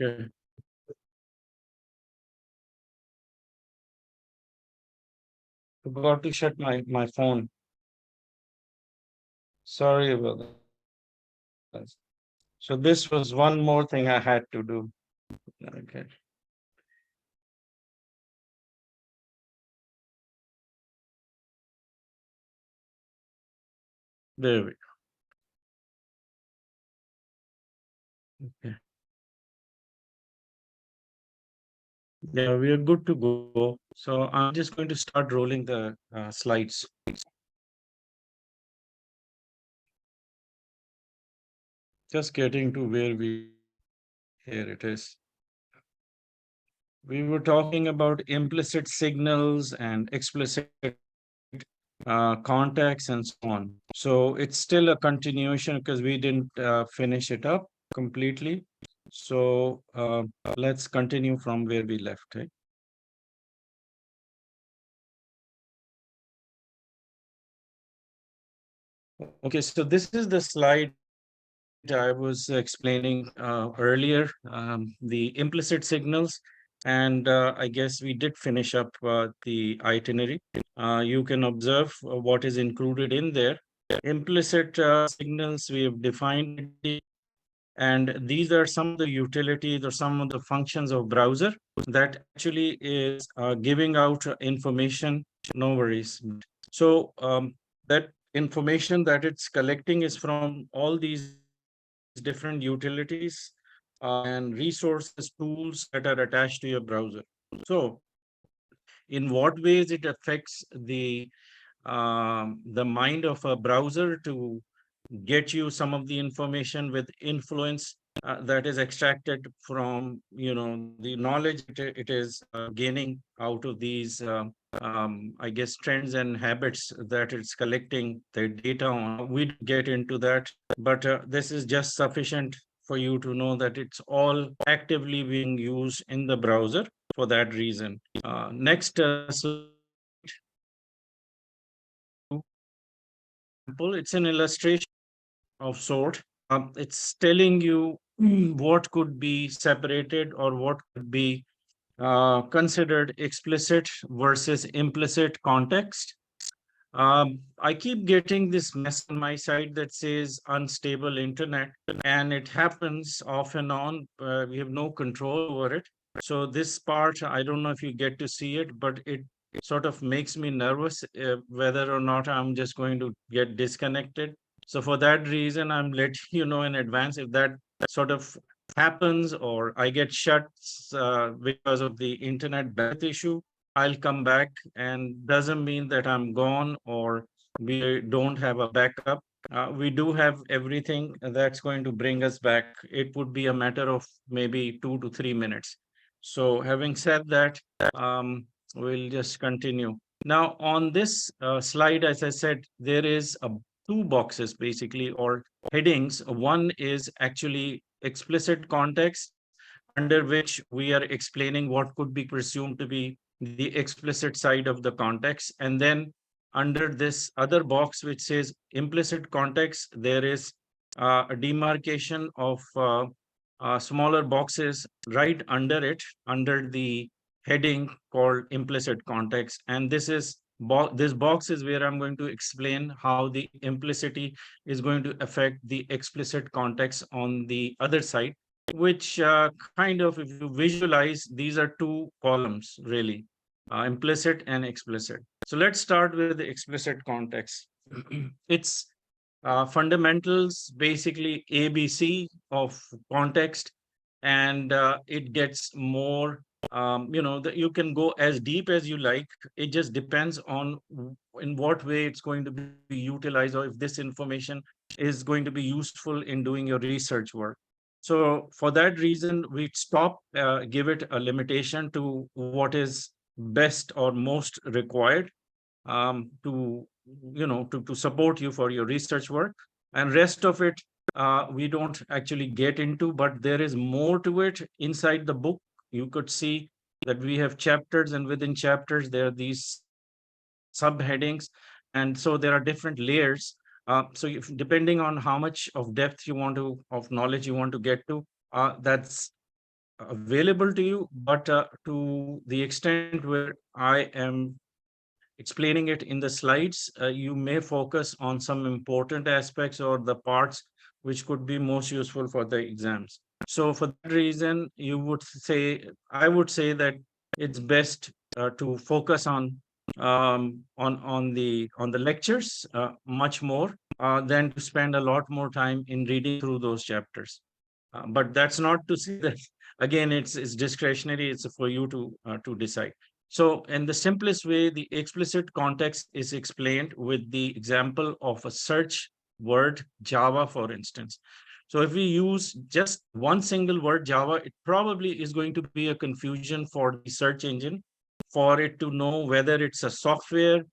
Okay. Forgot to shut my phone. Sorry about that. So this was one more thing I had to do. Okay. There we go. Okay. Yeah, we are good to go. So I'm just going to start rolling the slides. Just getting to where here it is. We were talking about implicit signals and explicit contacts and so on. So it's still a continuation because we didn't finish it up completely. So let's continue from where we left. Right? Okay, so this is the slide I was explaining earlier, the implicit signals. And I guess we did finish up the itinerary. You can observe what is included in there. Implicit signals, we have defined it, and these are some of the utilities or some of the functions of browser that actually is giving out information. No worries. So that information that it's collecting is from all these different utilities and resources, tools that are attached to your browser. So in what ways it affects the mind of a browser to get you some of the information with influence that is extracted from the knowledge it is gaining out of these I guess trends and habits that it's collecting the data on. We get into that, but this is just sufficient for you to know that it's all actively being used in the browser for that reason. Next example, it's an illustration of sort. It's telling you what could be separated or what could be considered explicit versus implicit context. I keep getting this mess on my side that says unstable internet, and it happens off and on. We have no control over it. So this part, I don't know if you get to see it, but it sort of makes me nervous whether or not I'm just going to get disconnected. So for that reason, I'm letting you know in advance if that sort of happens or I get shut because of the internet bandwidth issue. I'll come back, and doesn't mean that I'm gone or we don't have a backup. We do have everything that's going to bring us back. It would be a matter of maybe 2 to 3 minutes. So having said that, we'll just continue. Now on this slide, as I said, there is two boxes basically or headings. One is actually explicit context, under which we are explaining what could be presumed to be the explicit side of the context. And then under this other box, which says implicit context, there is a demarcation of smaller boxes right under it, under the heading called implicit context. And this box is where I'm going to explain how the implicity is going to affect the explicit context on the other side, which kind of, if you visualize, these are two columns really, implicit and explicit. So let's start with the explicit context. It's fundamentals, basically ABC of context, and it gets more, that you can go as deep as you like. It just depends on in what way it's going to be utilized, or if this information is going to be useful in doing your research work. So for that reason, we give it a limitation to what is best or most required to support you for your research work, and rest of it we don't actually get into, but there is more to it inside the book. You could see that we have chapters, and within chapters there are these subheadings, and so there are different layers. So if, depending on how much of depth you want to of knowledge you want to get to, that's available to you, but to the extent where I am explaining it in the slides, you may focus on some important aspects or the parts which could be most useful for the exams. So for that reason, I would say that it's best to focus on the lectures much more than to spend a lot more time in reading through those chapters. But that's not to say that again it's discretionary. It's for you to decide. So, in the simplest way, the explicit context is explained with the example of a search word Java, for instance. So, if we use just one single word Java, it probably is going to be a confusion for the search engine for it to know whether it's a software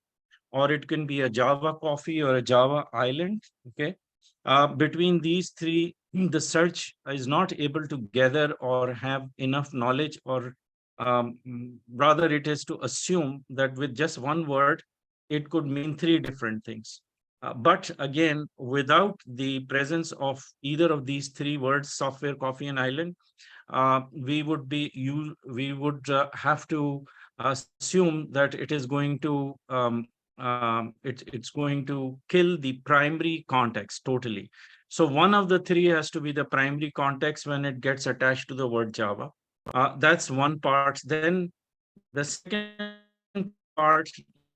or it can be a Java coffee or a Java island. Okay. Between these three, the search is not able to gather or have enough knowledge, or rather, it is to assume that with just one word, it could mean three different things. But again, without the presence of either of these three words, software, coffee, and island, we would have to assume that it is going to it's going to kill the primary context totally. So one of the three has to be the primary context when it gets attached to the word Java. That's one part. Then the second part,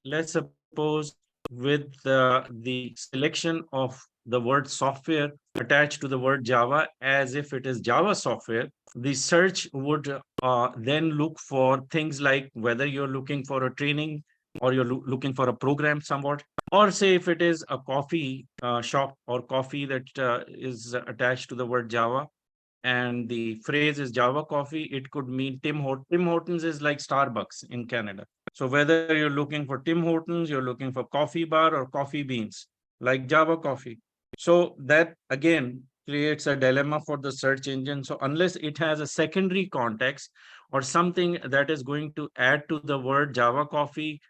let's suppose with the selection of the word software attached to the word Java as if it is Java software, the search would then look for things like whether you're looking for a training or you're looking for a program somewhat, or say if it is a coffee shop or coffee that is attached to the word Java and the phrase is Java coffee, it could mean Tim Hortons. Tim Hortons is like Starbucks in Canada. So whether you're looking for Tim Hortons, you're looking for coffee bar or coffee beans, like Java coffee. So that again creates a dilemma for the search engine. So unless it has a secondary context or something that is going to add to the word Java coffee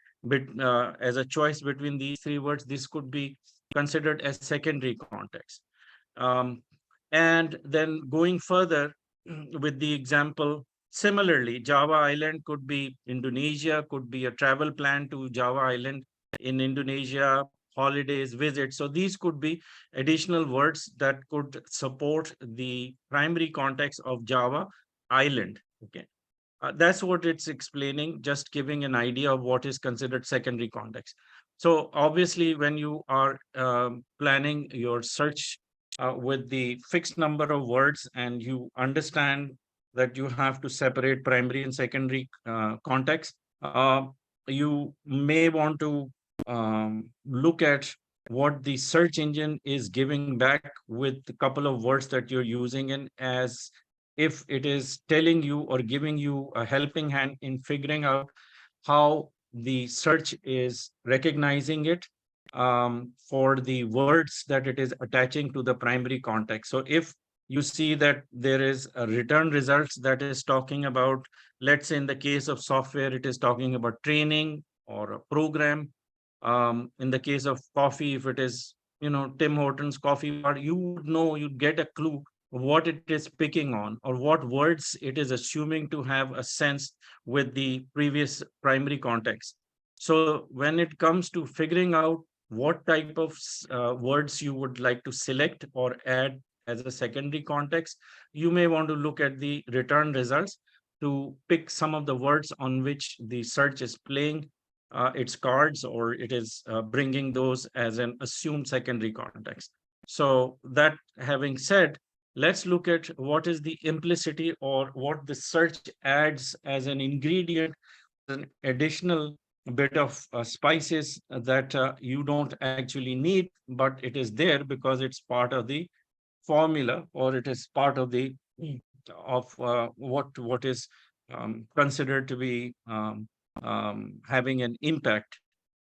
as a choice between these three words, this could be considered as secondary context. Um, and then going further with the example, similarly, Java Island could be Indonesia, could be a travel plan to Java Island in Indonesia, holidays, visits. So these could be additional words that could support the primary context of Java Island. Okay. That's what it's explaining, just giving an idea of what is considered secondary context. So obviously, when you are planning your search with the fixed number of words and you understand that you have to separate primary and secondary context, you may want to look at what the search engine is giving back with a couple of words that you're using in, as if it is telling you or giving you a helping hand in figuring out how the search is recognizing it for the words that it is attaching to the primary context. So if you see that there is a return results that is talking about, let's say in the case of software, it is talking about training or a program. In the case of coffee, if it is, Tim Hortons coffee bar, you would know, you'd get a clue what it is picking on or what words it is assuming to have a sense with the previous primary context. So when it comes to figuring out what type of words you would like to select or add as a secondary context, you may want to look at the return results to pick some of the words on which the search is playing its cards, or it is bringing those as an assumed secondary context. So that having said, let's look at what is the implicity or what the search adds as an ingredient, an additional bit of spices that you don't actually need, but it is there because it's part of the formula, or it is part of the of what is considered to be having an impact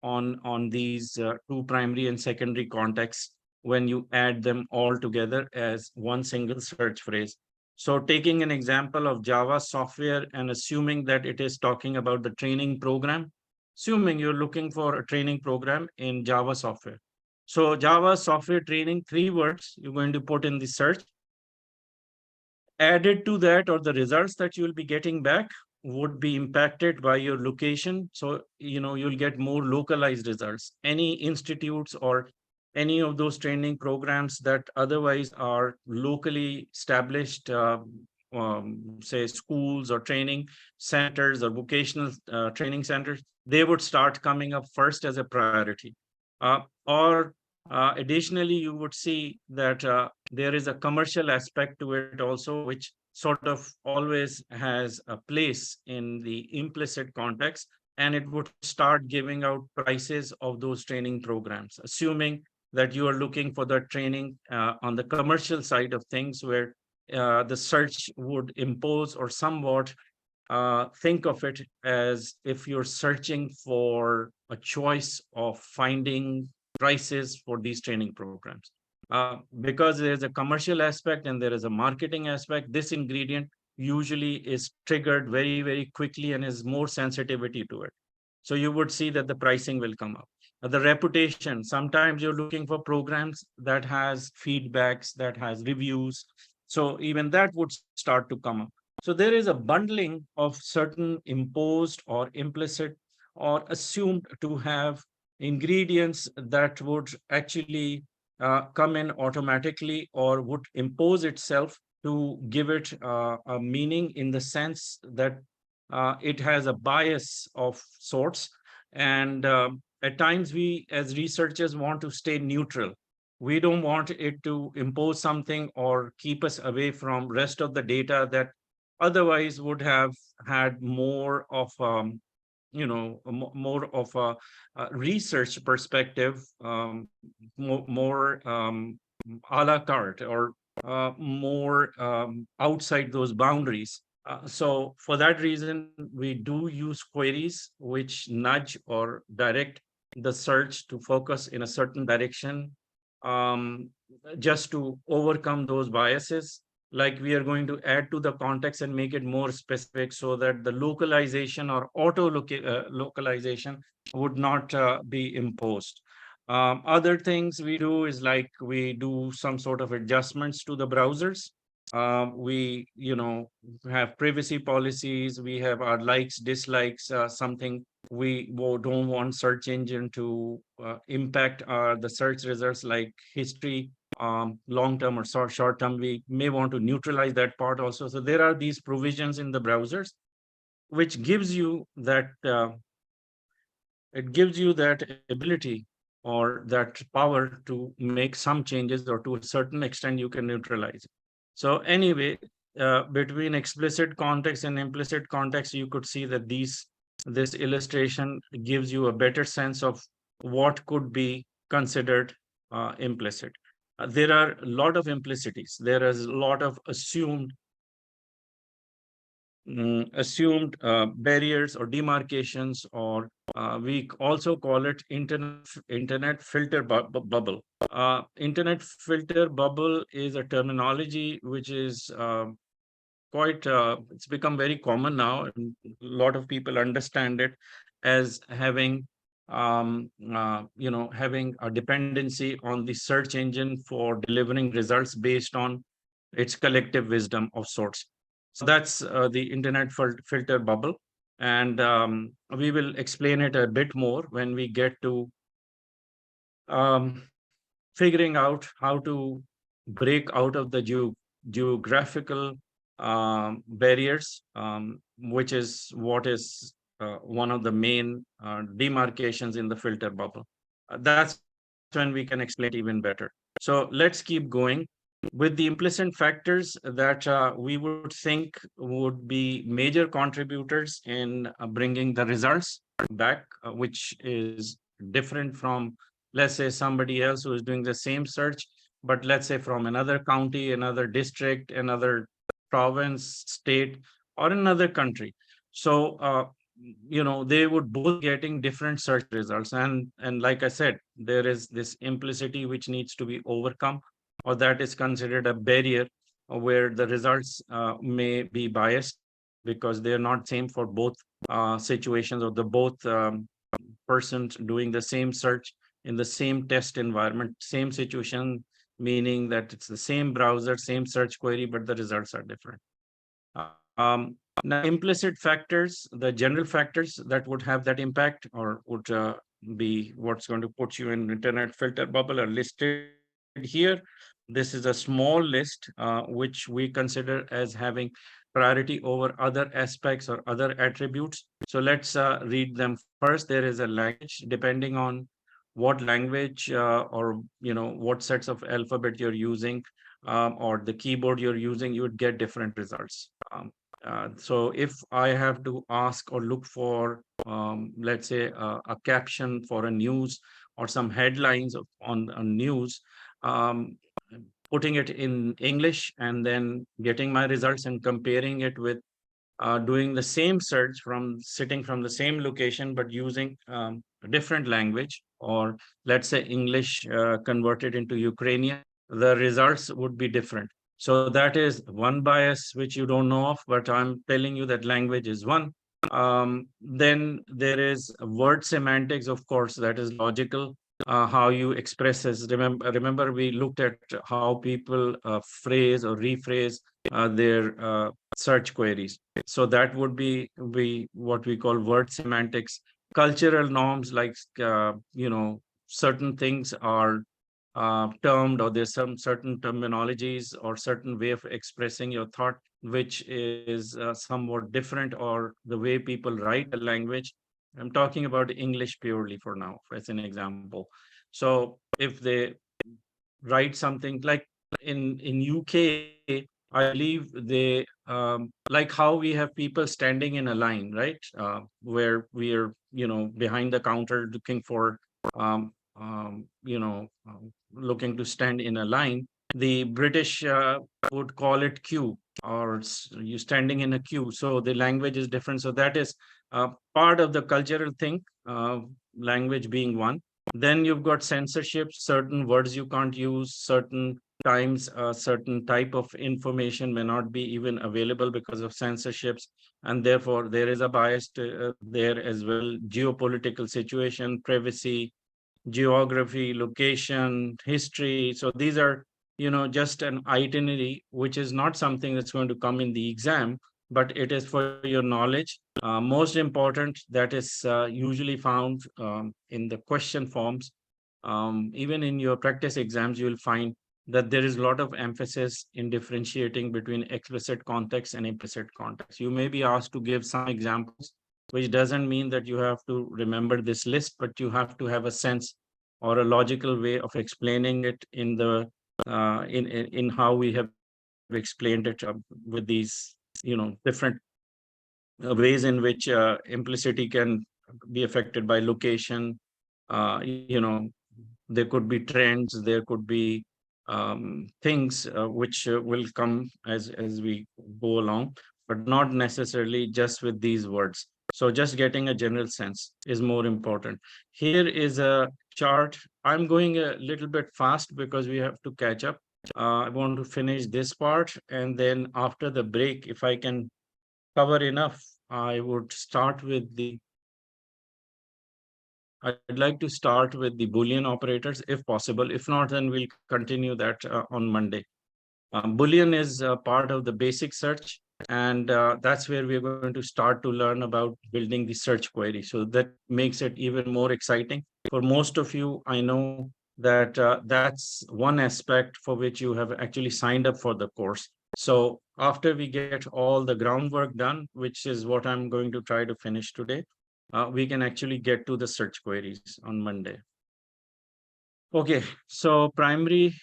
on these two primary and secondary contexts when you add them all together as one single search phrase. So taking an example of Java software and assuming that it is talking about the training program, assuming you're looking for a training program in Java software. So Java software training, three words you're going to put in the search. Added to that, or the results that you will be getting back would be impacted by your location. So, you'll get more localized results. Any institutes or any of those training programs that otherwise are locally established, say schools or training centers or vocational training centers, they would start coming up first as a priority. Or additionally, you would see that there is a commercial aspect to it also, which sort of always has a place in the implicit context, and it would start giving out prices of those training programs, assuming that you are looking for the training on the commercial side of things, where the search would impose or somewhat think of it as if you're searching for a choice of finding prices for these training programs. Because there's a commercial aspect and there is a marketing aspect, this ingredient usually is triggered very, very quickly and is more sensitivity to it. So you would see that the pricing will come up. The reputation, sometimes you're looking for programs that has feedbacks, that has reviews. So even that would start to come up. So there is a bundling of certain imposed or implicit or assumed to have ingredients that would actually come in automatically or would impose itself to give it a meaning, in the sense that it has a bias of sorts. And at times we as researchers want to stay neutral. We don't want it to impose something or keep us away from rest of the data that otherwise would have had more of more of a research perspective, more a la carte, or more outside those boundaries. So for that reason, we do use queries which nudge or direct the search to focus in a certain direction, um, just to overcome those biases. Like, we are going to add to the context and make it more specific so that the localization or localization would not be imposed. Other things we do is, like, we do some sort of adjustments to the browsers. We, have privacy policies. We have our likes, dislikes, something we don't want search engine to impact the search results, like history, long term or short term. We may want to neutralize that part also. So there are these provisions in the browsers which gives you that it gives you that ability or that power to make some changes, or to a certain extent you can neutralize it. So anyway, between explicit context and implicit context, you could see that this illustration gives you a better sense of what could be considered implicit. There are a lot of implicities. There is a lot of assumed barriers or demarcations, or we also call it internet filter bubble. Internet filter bubble is a terminology which is quite it's become very common now, and a lot of people understand it as having having a dependency on the search engine for delivering results based on its collective wisdom of sorts. So that's the internet filter bubble. And we will explain it a bit more when we get to um, figuring out how to break out of the geographical barriers, which is what is one of the main demarcations in the filter bubble. That's when we can explain it even better. So let's keep going with the implicit factors that we would think would be major contributors in bringing the results back, which is different from, let's say, somebody else who is doing the same search, but let's say from another county, another district, another province, state, or another country. So they would both getting different search results. And like I said, there is this implicity which needs to be overcome, or that is considered a barrier, where the results may be biased because they are not same for both situations, or the both persons doing the same search in the same test environment, same situation, meaning that it's the same browser, same search query, but the results are different. Now, implicit factors, the general factors that would have that impact or would be what's going to put you in internet filter bubble are listed here. This is a small list which we consider as having priority over other aspects or other attributes. So let's read them first. There is a language. Depending on what language or what sets of alphabet you're using, or the keyboard you're using, you would get different results. So if I have to ask or look for, let's say, a caption for a news or some headlines on news, um, putting it in English and then getting my results and comparing it with doing the same search from sitting from the same location but using a different language, or let's say English converted into Ukrainian, the results would be different. So that is one bias which you don't know of, but I'm telling you that language is one. Then there is word semantics, of course, that is logical. How you express this. Remember, we looked at how people phrase or rephrase their search queries. So that would be what we call word semantics. Cultural norms, like certain things are termed, or there's some certain terminologies or certain way of expressing your thought which is somewhat different, or the way people write a language. I'm talking about English purely for now as an example. So if they write something like in UK, I believe they like how we have people standing in a line, right? Where we are, behind the counter looking for, looking to stand in a line. The British would call it queue, or you standing in a queue. So the language is different. So that is part of the cultural thing, language being one. Then you've got censorship, certain words you can't use, certain times a certain type of information may not be even available because of censorships, and therefore there is a bias there as well. Geopolitical situation, privacy, geography, location, history. So these are, just an itinerary, which is not something that's going to come in the exam, but it is for your knowledge. Most important, that is usually found in the question forms. Even in your practice exams, you will find that there is a lot of emphasis in differentiating between explicit context and implicit context. You may be asked to give some examples, which doesn't mean that you have to remember this list, but you have to have a sense or a logical way of explaining it in the in how we have explained it with these different ways in which implicity can be affected by location. There could be trends, there could be things which will come as we go along, but not necessarily just with these words. So just getting a general sense is more important. Here is a chart. I'm going a little bit fast because we have to catch up. I want to finish this part, and then after the break, if I can cover enough, I would start with the I'd like to start with the Boolean operators if possible. If not, then we'll continue that on Monday. Boolean is part of the basic search, and that's where we're going to start to learn about building the search query. So that makes it even more exciting. For most of you, I know that that's one aspect for which you have actually signed up for the course. So after we get all the groundwork done, which is what I'm going to try to finish today, we can actually get to the search queries on Monday. Okay, so primary,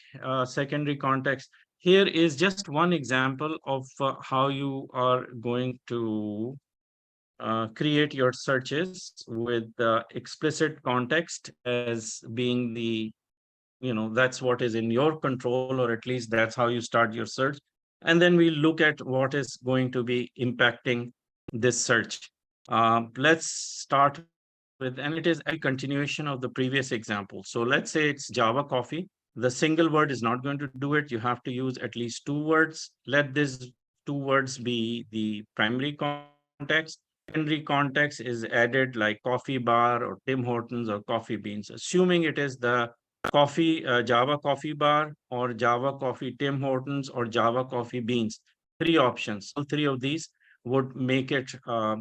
secondary context. Here is just one example of how you are going to create your searches with explicit context as being the, that's what is in your control, or at least that's how you start your search. And then we look at what is going to be impacting this search. Let's start with, and it is actually continuation of the previous example. So let's say it's Java coffee. The single word is not going to do it. You have to use at least two words. Let these two words be the primary context. Secondary context is added like coffee bar or Tim Hortons or coffee beans, assuming it is the coffee, Java coffee bar, or Java coffee Tim Hortons, or Java coffee beans. Three options. All three of these would make it, a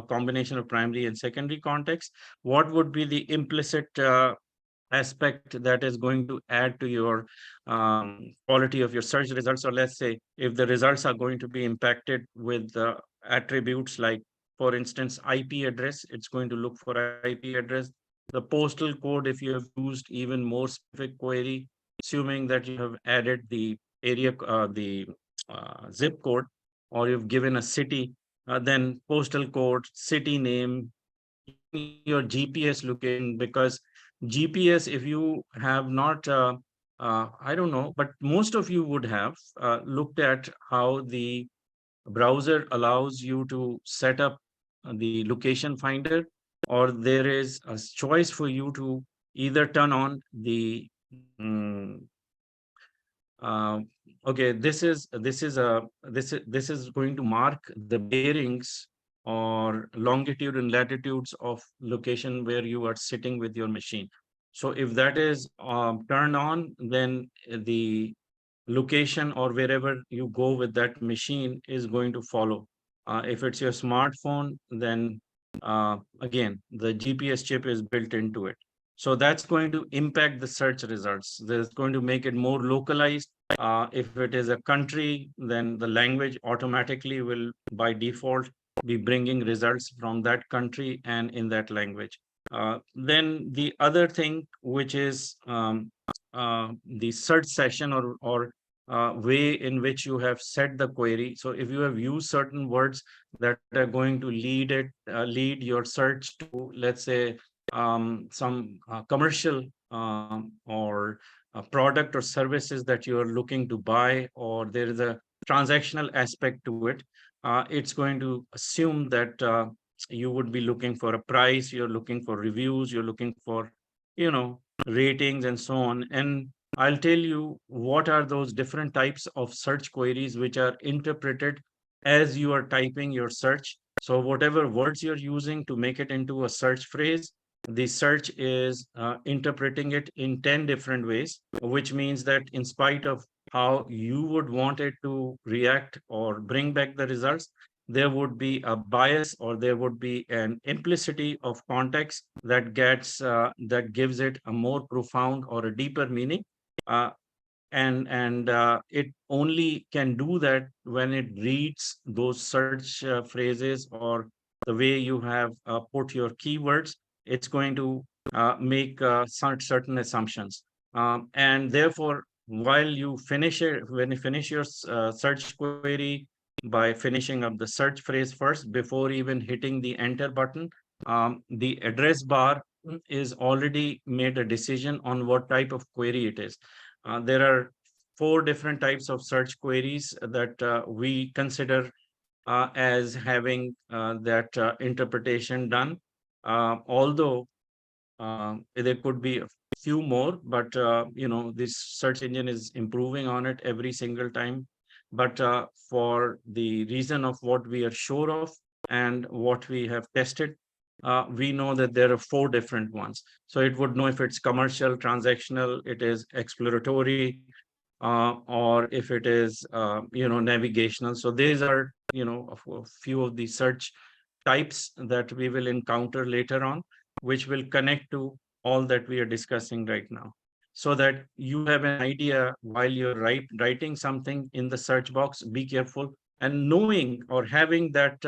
combination of primary and secondary context. What would be the implicit aspect that is going to add to your quality of your search results? Or let's say if the results are going to be impacted with attributes like, for instance, IP address, it's going to look for IP address. The postal code, if you have used even more specific query, assuming that you have added the the zip code, or you've given a city, then postal code, city name, your GPS location, because GPS, if you have not, I don't know, but most of you would have looked at how the browser allows you to set up the location finder, or there is a choice for you to either turn on the mm, uh, okay, this is going to mark the bearings or longitude and latitudes of location where you are sitting with your machine. So if that is turned on, then the location or wherever you go with that machine is going to follow. If it's your smartphone, then again, the GPS chip is built into it. So that's going to impact the search results. That's going to make it more localized. If it is a country, then the language automatically will, by default, be bringing results from that country and in that language. Then the other thing, which is the search session, or way in which you have set the query. So if you have used certain words that are going to lead your search to, let's say, some commercial or a product or services that you are looking to buy, or there is a transactional aspect to it, it's going to assume that you would be looking for a price, you're looking for reviews, you're looking for, ratings and so on. And I'll tell you what are those different types of search queries which are interpreted as you are typing your search. So whatever words you're using to make it into a search phrase, the search is interpreting it in 10 different ways, which means that in spite of how you would want it to react or bring back the results, there would be a bias, or there would be an implicity of context that gives it a more profound or a deeper meaning. Uh, and it only can do that when it reads those search phrases, or the way you have put your keywords. It's going to make certain assumptions, and therefore, while you finish it when you finish your search query by finishing up the search phrase first before even hitting the enter button, the address bar is already made a decision on what type of query it is. There are four different types of search queries that we consider as having that interpretation done. Although there could be a few more, but this search engine is improving on it every single time. But for the reason of what we are sure of and what we have tested, we know that there are four different ones. So it would know if it's commercial, transactional, it is exploratory, or if it is navigational. So these are a few of the search types that we will encounter later on, which will connect to all that we are discussing right now, so that you have an idea while you're writing something in the search box. Be careful, and knowing or having that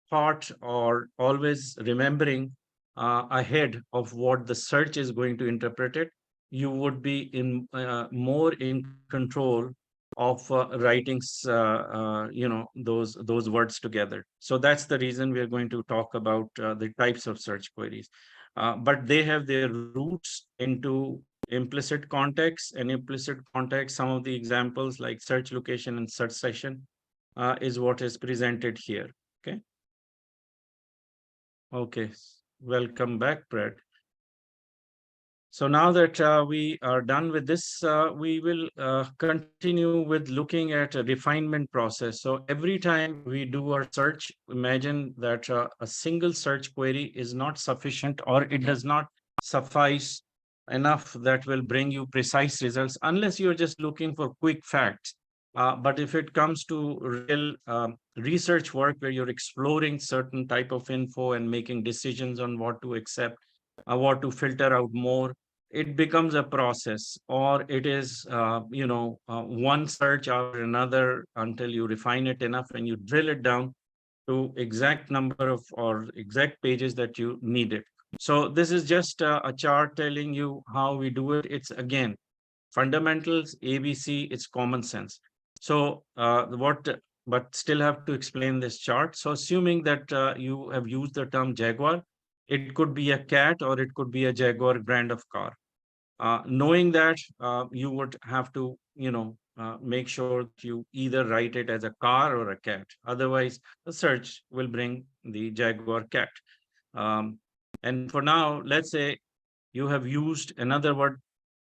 thought, or always remembering ahead of what the search is going to interpret it, you would be in more in control of writing those words together. So that's the reason we are going to talk about the types of search queries. But they have their roots into implicit context. And implicit context, some of the examples like search location and search session is what is presented here. Okay. Okay, welcome back, Brad. So now that we are done with this, we will continue with looking at a refinement process. So every time we do our search, imagine that a single search query is not sufficient, or it does not suffice enough that will bring you precise results, unless you're just looking for quick facts. But if it comes to real research work where you're exploring certain type of info and making decisions on what to accept, what to filter out more, it becomes a process, or it is, one search after another until you refine it enough and you drill it down to exact number of or exact pages that you needed. So this is just a chart telling you how we do it. It's again fundamentals, ABC, it's common sense. So but still have to explain this chart. So assuming that you have used the term Jaguar, it could be a cat or it could be a Jaguar brand of car. Knowing that, you would have to, make sure that you either write it as a car or a cat. Otherwise, the search will bring the Jaguar cat. Um, and for now, let's say you have used another word,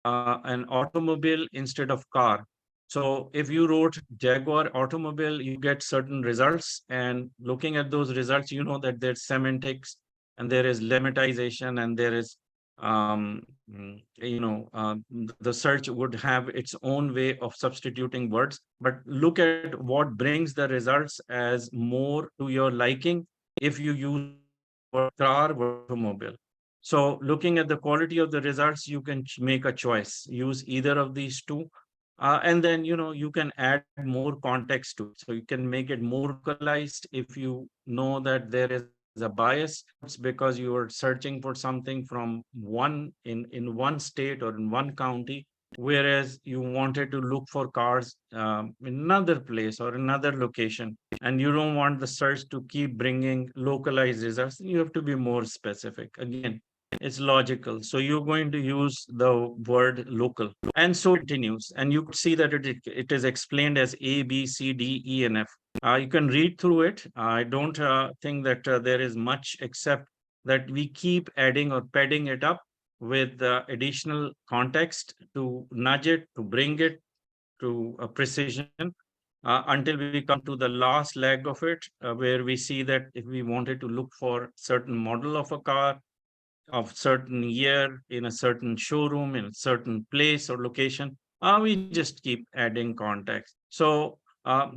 an automobile instead of car. So if you wrote Jaguar automobile, you get certain results. And looking at those results, you know that there's semantics and there is lemmatization and there is, the search would have its own way of substituting words. But look at what brings the results as more to your liking if you use car automobile. So looking at the quality of the results, you can make a choice, use either of these two. And then, you can add more context to it. So you can make it more localized if you know that there is a bias. It's because you are searching for something from in one state or in one county, whereas you wanted to look for cars in another place or another location, and you don't want the search to keep bringing localized results. You have to be more specific. Again, it's logical. So you're going to use the word local. And so it continues. And you could see that it is explained as A, B, C, D, E, and F. You can read through it. I don't think that there is much, except that we keep adding or padding it up with additional context to nudge it, to bring it to a precision, until we come to the last leg of it, where we see that if we wanted to look for certain model of a car of certain year in a certain showroom in a certain place or location, we just keep adding context. So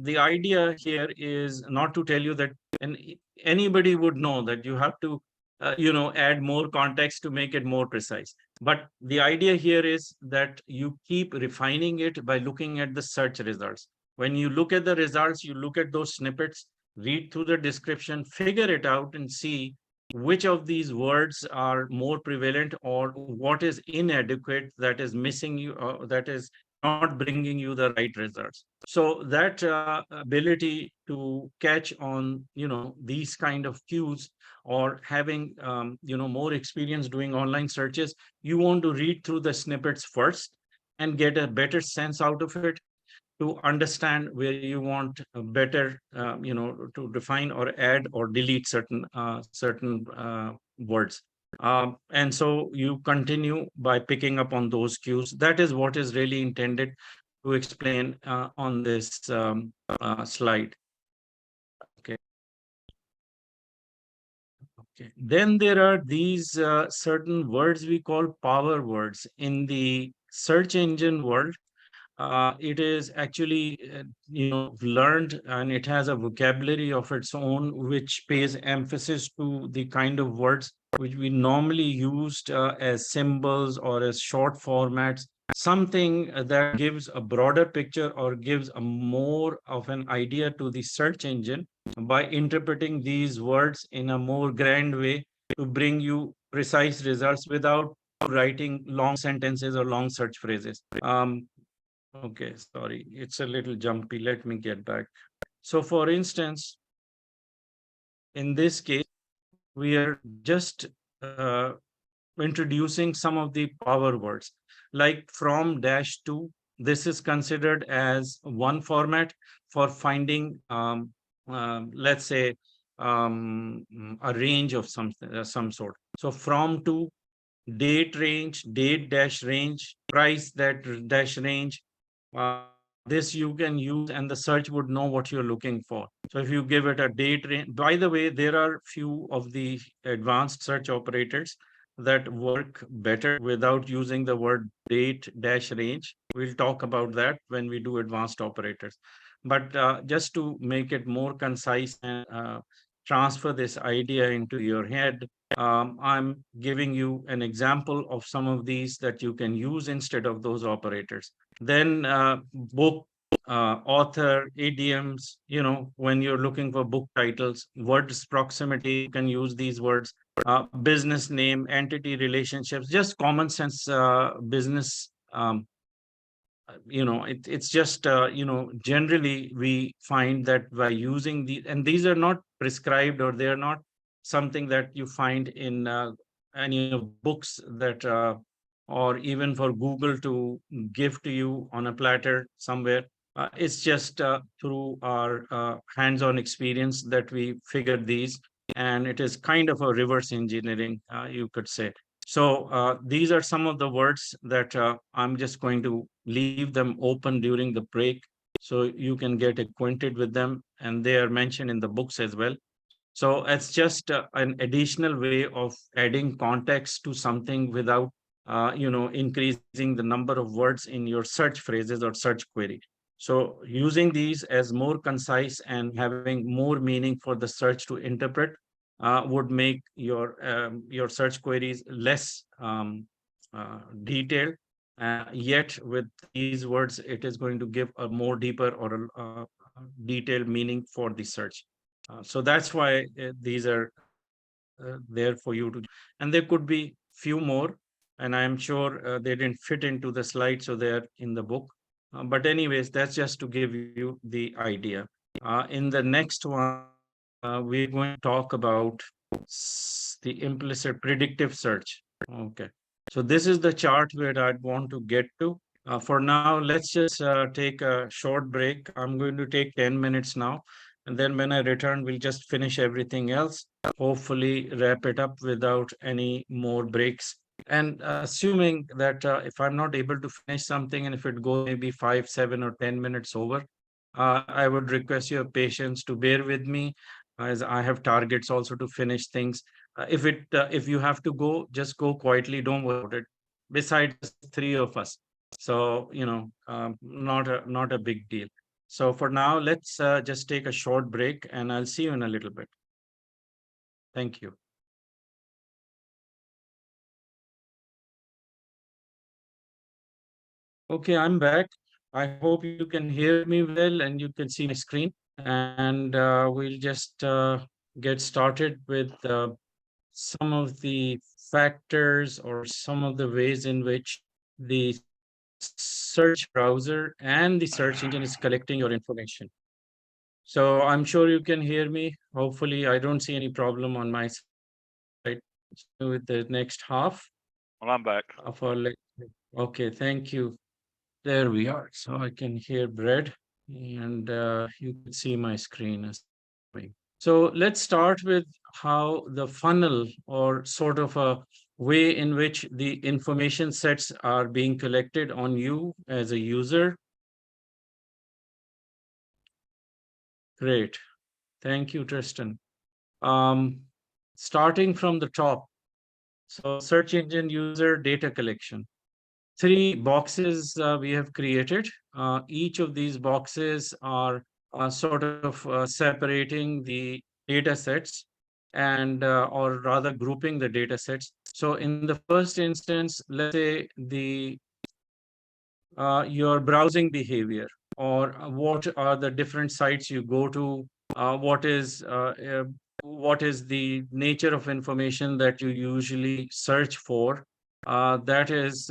the idea here is not to tell you that, and anybody would know that you have to add more context to make it more precise. But the idea here is that you keep refining it by looking at the search results. When you look at the results, you look at those snippets, read through the description, figure it out, and see which of these words are more prevalent or what is inadequate, that is missing you, that is not bringing you the right results. So that ability to catch on these kind of cues, or having more experience doing online searches, you want to read through the snippets first and get a better sense out of it, to understand where you want a better, to define or add or delete certain words. And so you continue by picking up on those cues. That is what is really intended to explain on this slide. Okay. Okay. Then there are these certain words we call power words in the search engine world. It is actually learned, and it has a vocabulary of its own, which pays emphasis to the kind of words which we normally used as symbols or as short formats, something that gives a broader picture or gives a more of an idea to the search engine by interpreting these words in a more grand way to bring you precise results without writing long sentences or long search phrases. Okay, sorry, it's a little jumpy. Let me get back. So for instance, in this case, we are just introducing some of the power words, like from dash to. This is considered as one format for finding, let's say, a range of some sort. So from to, date range, date dash range, price that dash range. This you can use, and the search would know what you're looking for. So if you give it a date range, by the way, there are few of the advanced search operators that work better without using the word date dash range. We'll talk about that when we do advanced operators. But just to make it more concise and transfer this idea into your head, I'm giving you an example of some of these that you can use instead of those operators. Then book, author, idioms, when you're looking for book titles, words proximity, you can use these words. Business name, entity relationships, just common sense business. It's just generally we find that by using the, and these are not prescribed, or they are not something that you find in any of the books that or even for Google to give to you on a platter somewhere. It's just through our hands-on experience that we figured these, and it is kind of a reverse engineering, you could say. So these are some of the words that I'm just going to leave them open during the break so you can get acquainted with them. And they are mentioned in the books as well. So it's just an additional way of adding context to something without, increasing the number of words in your search phrases or search query. So using these as more concise and having more meaning for the search to interpret would make your search queries less detailed. Yet with these words, it is going to give a more deeper or a detailed meaning for the search. So that's why these are there for you to, and there could be few more, and I'm sure they didn't fit into the slide, so they're in the book. But anyways, that's just to give you the idea. In the next one, we're going to talk about the implicit predictive search. Okay. So this is the chart where I'd want to get to. For now, let's just take a short break. I'm going to take 10 minutes now. And then when I return, we'll just finish everything else, hopefully wrap it up without any more breaks. And assuming that if I'm not able to finish something, and if it goes maybe 5, 7, or 10 minutes over, I would request your patience to bear with me, as I have targets also to finish things. If you have to go, just go quietly. Don't worry about it. Besides, three of us, so not a big deal. So for now, let's just take a short break, and I'll see you in a little bit. Thank you. Okay, I'm back. I hope you can hear me well and you can see my screen. And we'll just get started with some of the factors or some of the ways in which the search browser and the search engine is collecting your information. So I'm sure you can hear me. Hopefully, I don't see any problem on my side with the next half Well, I'm back. of our lecture. Okay, thank you. There we are. So I can hear Brad, and you can see my screen as well. So let's start with how the funnel, or sort of a way in which the information sets are being collected on you as a user. Great. Thank you, Tristan. Um, Starting from the top. So search engine user data collection. Three boxes we have created. Each of these boxes are sort of separating the data sets, and or rather grouping the data sets. So in the first instance, let's say the your browsing behavior, or what are the different sites you go to, what is the nature of information that you usually search for. That is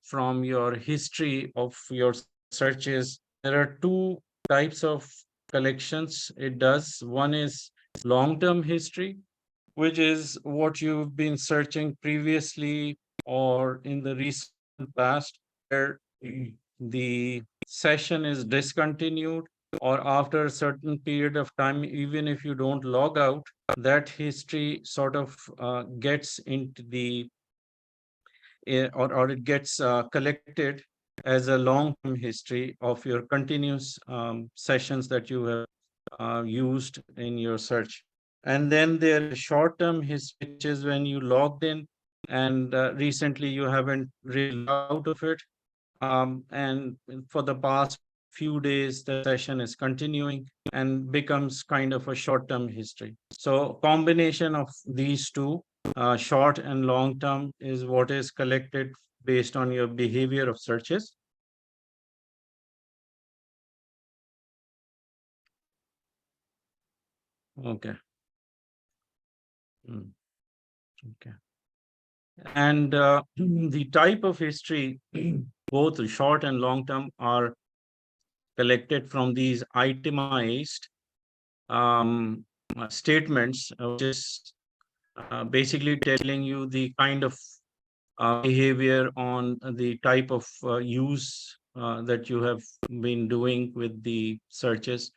from your history of your searches. There are two types of collections it does. One is long-term history, which is what you've been searching previously or in the recent past, where the session is discontinued, or after a certain period of time, even if you don't log out, that history sort of gets into the or it gets collected as a long-term history of your continuous sessions that you have used in your search. And then there is short-term history, which is when you logged in and recently you haven't really logged out of it. And for the past few days, the session is continuing and becomes kind of a short-term history. So combination of these two, short and long term, is what is collected based on your behavior of searches. Okay. Mm, okay. And the type of history, both short and long term, are collected from these itemized statements, which is basically telling you the kind of behavior on the type of use that you have been doing with the searches.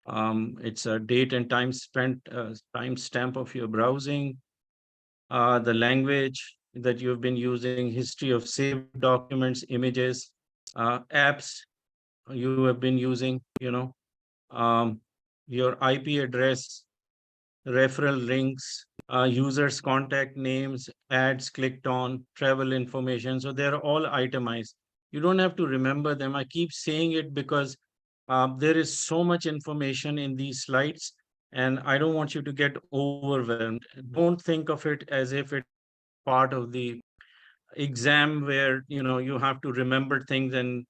It's a date and time spent, time stamp of your browsing, the language that you've been using, history of saved documents, images, apps you have been using, um, your IP address, referral links, users' contact names, ads clicked on, travel information. So they're all itemized. You don't have to remember them. I keep saying it because there is so much information in these slides, and I don't want you to get overwhelmed. Don't think of it as if it's part of the exam where you have to remember things, and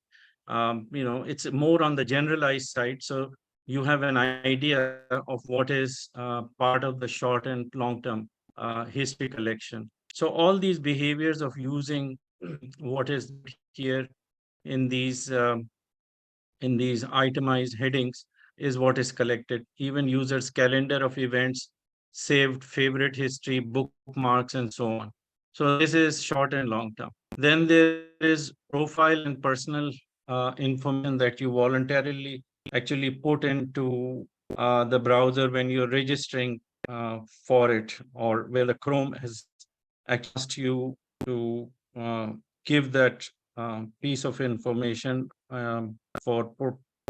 it's more on the generalized side, so you have an idea of what is part of the short and long term history collection. So all these behaviors of using what is here in these itemized headings is what is collected. Even users calendar of events, saved favorite history, bookmarks, and so on. So this is short and long term. Then there is profile and personal information that you voluntarily actually put into the browser when you're registering for it, or where the Chrome has actually asked you to give that piece of information for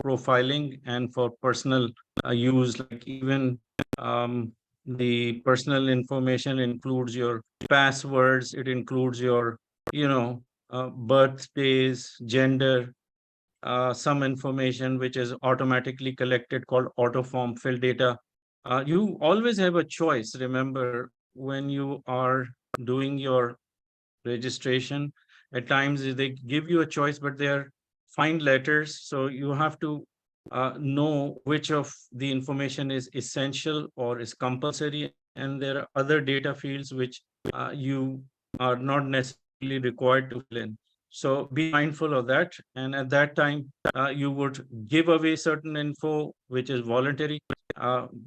profiling and for personal use. Like even um, the personal information includes your passwords, it includes your, birthdays, gender, some information which is automatically collected called auto form fill data. You always have a choice. Remember, when you are doing your registration, at times they give you a choice, but they are find letters. So you have to know which of the information is essential or is compulsory. And there are other data fields which you are not necessarily required to fill in. So be mindful of that. And at that time, you would give away certain info, which is voluntary,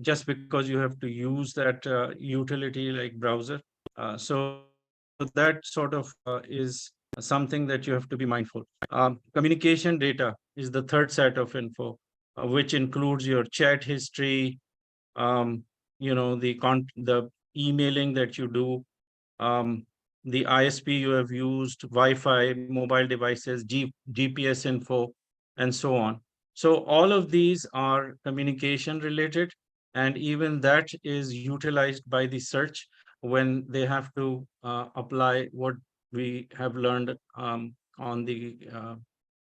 just because you have to use that utility like browser. So that sort of is something that you have to be mindful. Communication data is the third set of info, which includes your chat history, the emailing that you do, um, the ISP you have used, Wi-Fi, mobile devices, GPS info, and so on. So all of these are communication related, and even that is utilized by the search when they have to apply what we have learned on the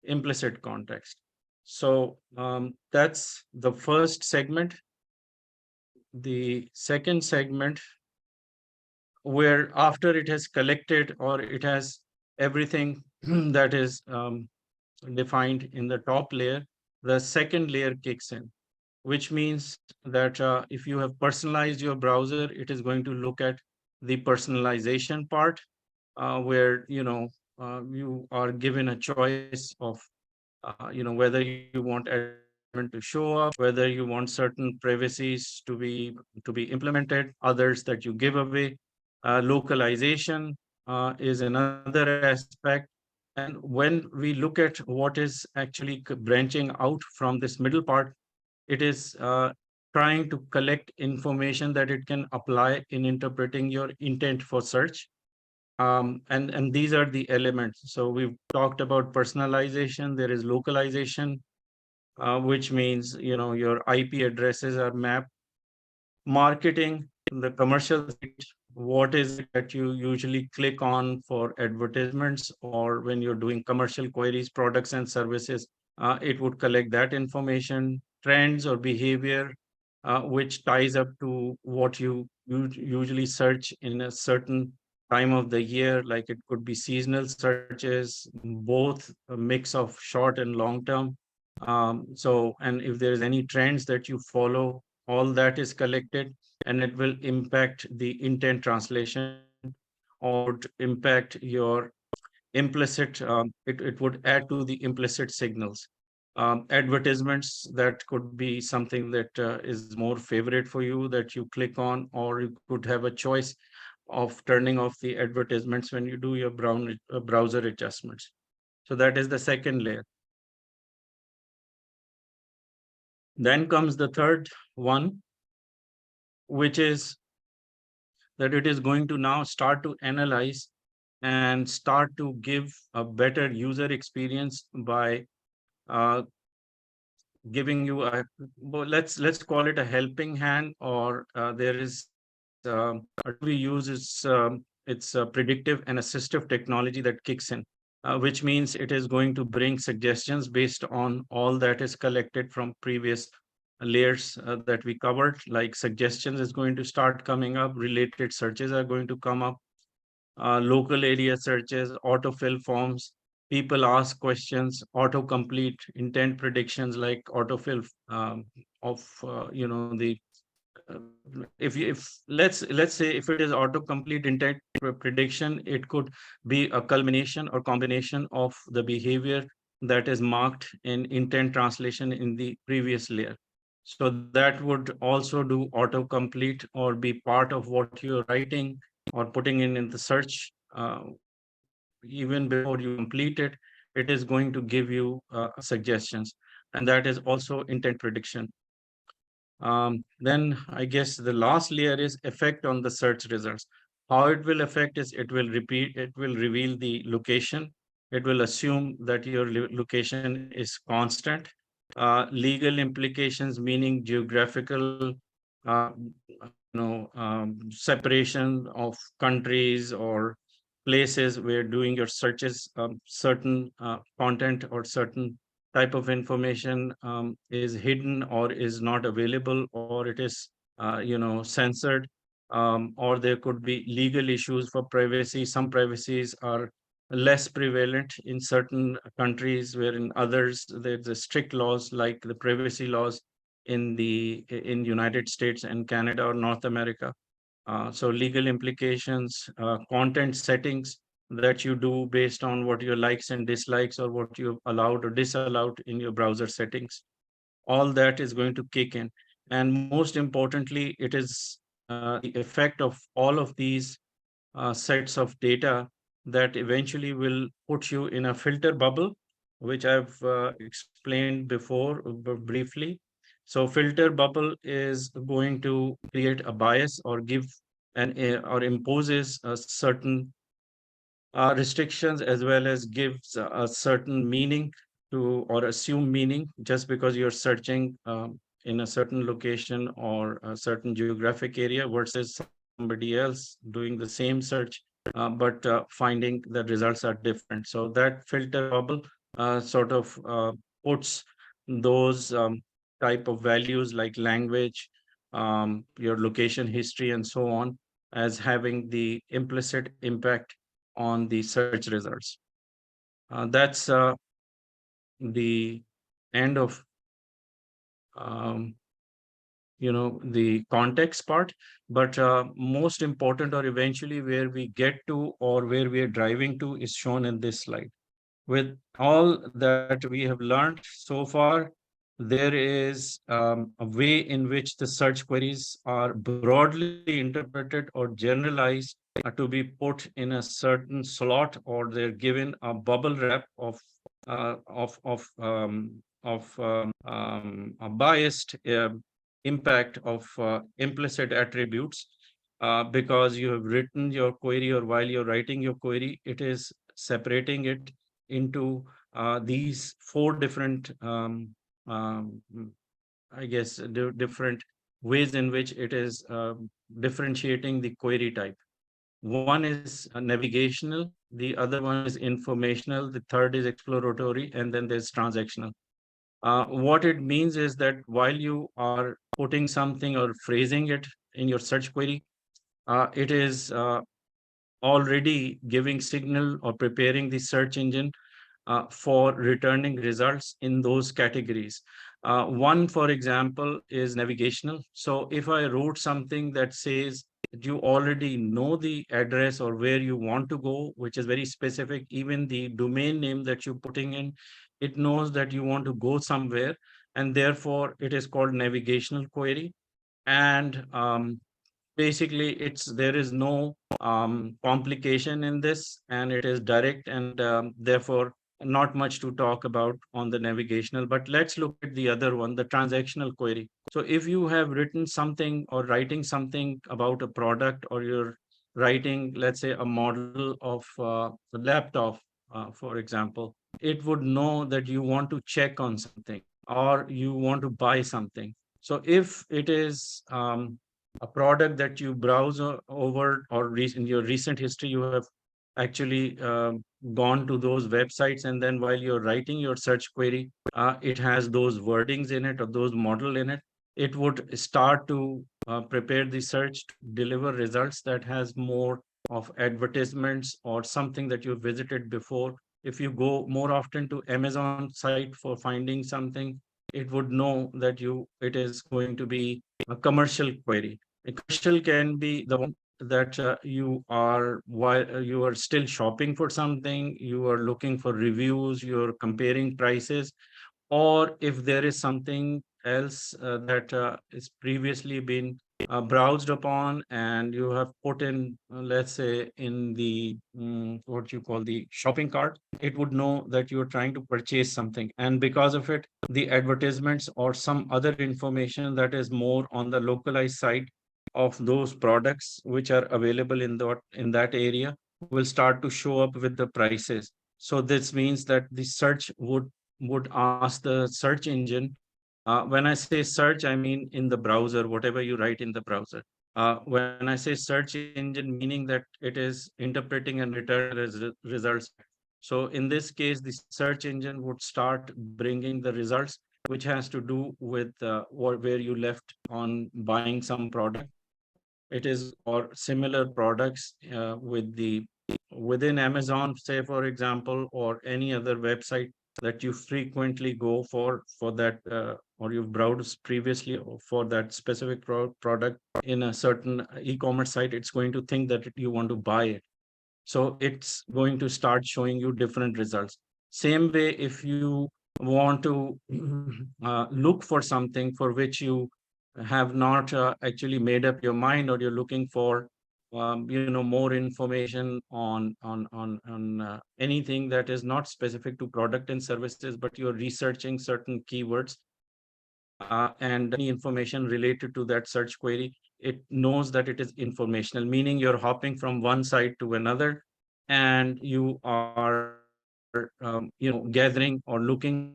implicit context. So that's the first segment. The second segment, where after it has collected or it has everything that is defined in the top layer, the second layer kicks in, which means that if you have personalized your browser, it is going to look at the personalization part, where you are given a choice of whether you want advertisement to show up, whether you want certain privacies to be implemented, others that you give away. Localization is another aspect. And when we look at what is actually branching out from this middle part, it is trying to collect information that it can apply in interpreting your intent for search. And these are the elements. So we've talked about personalization. There is localization, which means your IP addresses are mapped. Marketing, the commercial side, what is it that you usually click on for advertisements, or when you're doing commercial queries, products and services, it would collect that information, trends or behavior, which ties up to what you usually search in a certain time of the year, like it could be seasonal searches, both a mix of short and long term. And if there's any trends that you follow, all that is collected, and it will impact the intent translation, or would impact your implicit, it would add to the implicit signals. Advertisements, that could be something that is more favorite for you, that you click on, or you could have a choice of turning off the advertisements when you do your browser adjustments. So that is the second layer. Then comes the third one, which is that it is going to now start to analyze and start to give a better user experience by uh, giving you a, well, let's call it a helping hand, or there is a tool we use is it's a predictive and assistive technology that kicks in, which means it is going to bring suggestions based on all that is collected from previous layers that we covered. Like suggestions is going to start coming up, related searches are going to come up, local area searches, autofill forms, people ask questions, autocomplete, intent predictions, like autofill of the uh, if let's say if it is autocomplete intent prediction, it could be a culmination or combination of the behavior that is marked in intent translation in the previous layer. So that would also do autocomplete or be part of what you're writing or putting in the search. Even before you complete it, it is going to give you suggestions, and that is also intent prediction. Then I guess the last layer is effect on the search results. How it will affect is it will reveal the location. It will assume that your location is constant. Legal implications, meaning geographical, uh, separation of countries or places where doing your searches, certain content or certain type of information is hidden or is not available, or it is censored, or there could be legal issues for privacy. Some privacies are less prevalent in certain countries, where in others there's a strict laws, like the privacy laws in United States and Canada or North America. So legal implications, content settings that you do based on what your likes and dislikes, or what you've allowed or disallowed in your browser settings, all that is going to kick in. And most importantly, it is the effect of all of these sets of data that eventually will put you in a filter bubble, which I've explained before briefly. So filter bubble is going to create a bias or give or imposes a certain restrictions, as well as gives a certain meaning to, or assume meaning, just because you're searching in a certain location or a certain geographic area versus somebody else doing the same search, but finding the results are different. So that filter bubble sort of puts those type of values like language, your location history, and so on, as having the implicit impact on the search results. That's the end of um, the context part. But most important, or eventually where we get to, or where we are driving to, is shown in this slide. With all that we have learned so far, there is a way in which the search queries are broadly interpreted or generalized to be put in a certain slot, or they're given a bubble wrap of a biased impact of implicit attributes, because you have written your query, or while you're writing your query, it is separating it into these four different, um, I guess, different ways in which it is differentiating the query type. One is navigational, the other one is informational, the third is exploratory, and then there's transactional. What it means is that while you are putting something or phrasing it in your search query, it is already giving signal or preparing the search engine for returning results in those categories. One, for example, is navigational. So if I wrote something that says that you already know the address or where you want to go, which is very specific, even the domain name that you're putting in, it knows that you want to go somewhere, and therefore it is called navigational query. And basically it's there is no complication in this, and it is direct, and therefore not much to talk about on the navigational. But let's look at the other one, the transactional query. So if you have written something or writing something about a product, or you're writing, let's say, a model of a laptop, for example, it would know that you want to check on something or you want to buy something. So if it is a product that you browse over, or in your recent history you have actually gone to those websites, and then while you're writing your search query, it has those wordings in it or those model in it, it would start to prepare the search to deliver results that has more of advertisements or something that you visited before. If you go more often to Amazon site for finding something, it would know that it is going to be a commercial query. A commercial can be the one that you are, while you are still shopping for something, you are looking for reviews, you're comparing prices, or if there is something else that is previously been browsed upon, and you have put in, let's say, in the what you call the shopping cart, it would know that you're trying to purchase something, and because of it, the advertisements or some other information that is more on the localized side of those products which are available in that area will start to show up with the prices. So this means that the search would ask the search engine. When I say search, I mean in the browser, whatever you write in the browser. When I say search engine, meaning that it is interpreting and returning results. So in this case, the search engine would start bringing the results which has to do with where you left on buying some product. It is or similar products within Amazon, say for example, or any other website that you frequently go for that, or you've browsed previously for that specific product in a certain e-commerce site. It's going to think that you want to buy it, so it's going to start showing you different results. Same way, if you want to look for something for which you have not actually made up your mind, or you're looking for more information on anything that is not specific to product and services, but you're researching certain keywords, and any information related to that search query, it knows that it is informational, meaning you're hopping from one site to another, and you are gathering or looking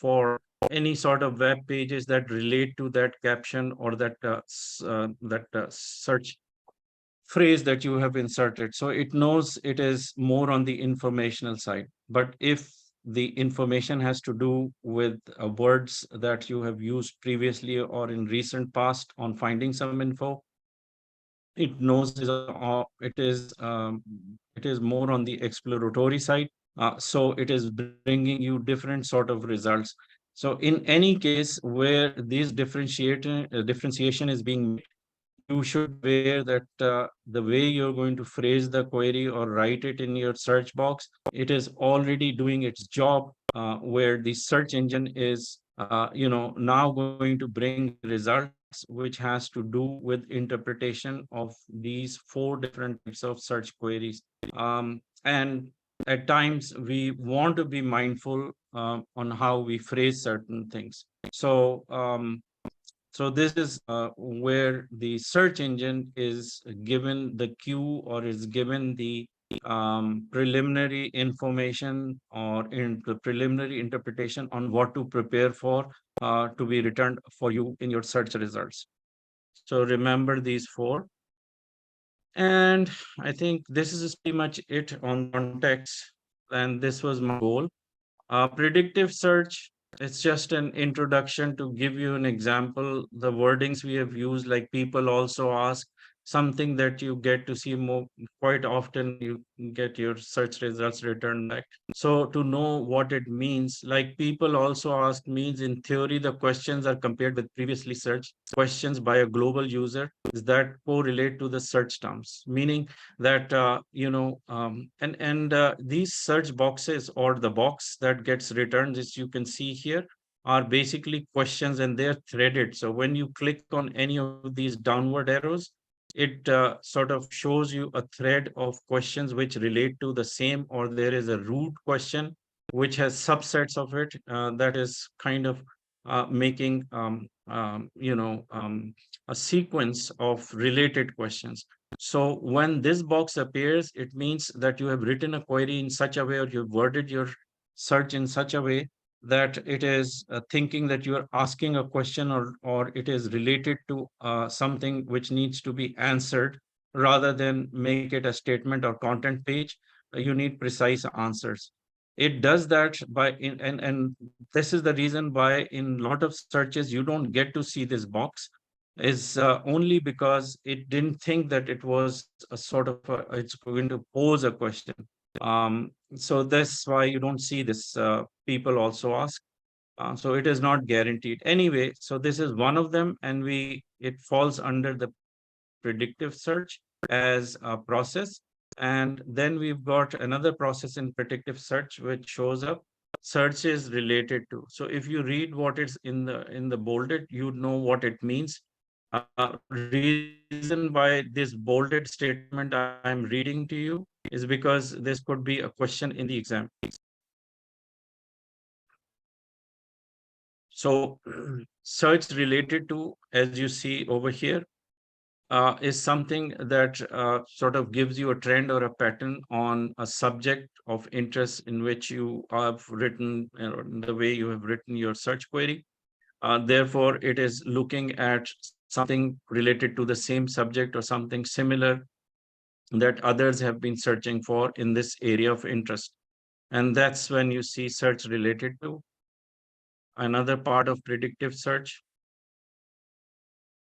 for any sort of web pages that relate to that caption or that search phrase that you have inserted. So it knows it is more on the informational side. But if the information has to do with words that you have used previously or in recent past on finding some info, it knows it is more on the exploratory side. So it is bringing you different sort of results. So in any case where this differentiation is being made, you should be aware that the way you're going to phrase the query or write it in your search box, it is already doing its job, where the search engine is now going to bring results which has to do with interpretation of these four different types of search queries. And at times we want to be mindful on how we phrase certain things. So this is where the search engine is given the cue, or is given the preliminary information, or in the preliminary interpretation on what to prepare for to be returned for you in your search results. So remember these four. And I think this is pretty much it on the context. And this was my goal. Predictive search, it's just an introduction to give you an example. The wordings we have used, like people also ask, something that you get to see more quite often, you get your search results returned back. So to know what it means, like people also ask means in theory, the questions are compared with previously searched questions by a global user is that correlate to the search terms, meaning that these search boxes or the box that gets returned, as you can see here, are basically questions and they're threaded. So when you click on any of these downward arrows, it sort of shows you a thread of questions which relate to the same, or there is a root question which has subsets of it, that is kind of making a sequence of related questions. So when this box appears, it means that you have written a query in such a way, or you've worded your search in such a way that it is thinking that you are asking a question, or it is related to something which needs to be answered. Rather than make it a statement or content page, you need precise answers. It does that by and this is the reason why in a lot of searches you don't get to see this box, is only because it didn't think that it was a sort of it's going to pose a question. So that's why you don't see this people also ask. So it is not guaranteed anyway. So this is one of them, and we it falls under the predictive search as a process. And then we've got another process in predictive search which shows up search is related to. So if you read what is in the bolded, you know what it means. Reason why this bolded statement I'm reading to you is because this could be a question in the exam. So search related to, as you see over here, is something that sort of gives you a trend or a pattern on a subject of interest in which you have written, the way you have written your search query. Therefore, it is looking at something related to the same subject or something similar that others have been searching for in this area of interest. And that's when you see search related to. Another part of predictive search.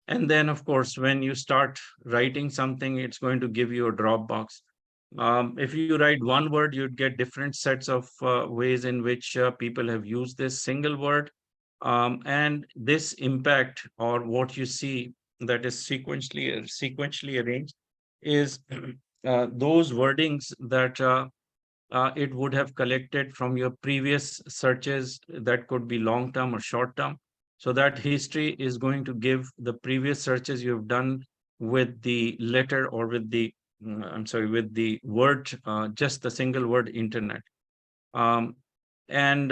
And then, of course, when you start writing something, it's going to give you a Dropbox. If you write one word, you'd get different sets of ways in which people have used this single word. And this impact, or what you see that is sequentially arranged, is those wordings that it would have collected from your previous searches that could be long term or short term. So that history is going to give the previous searches you've done with the letter or with the, I'm sorry, with the word, just the single word internet. Um, and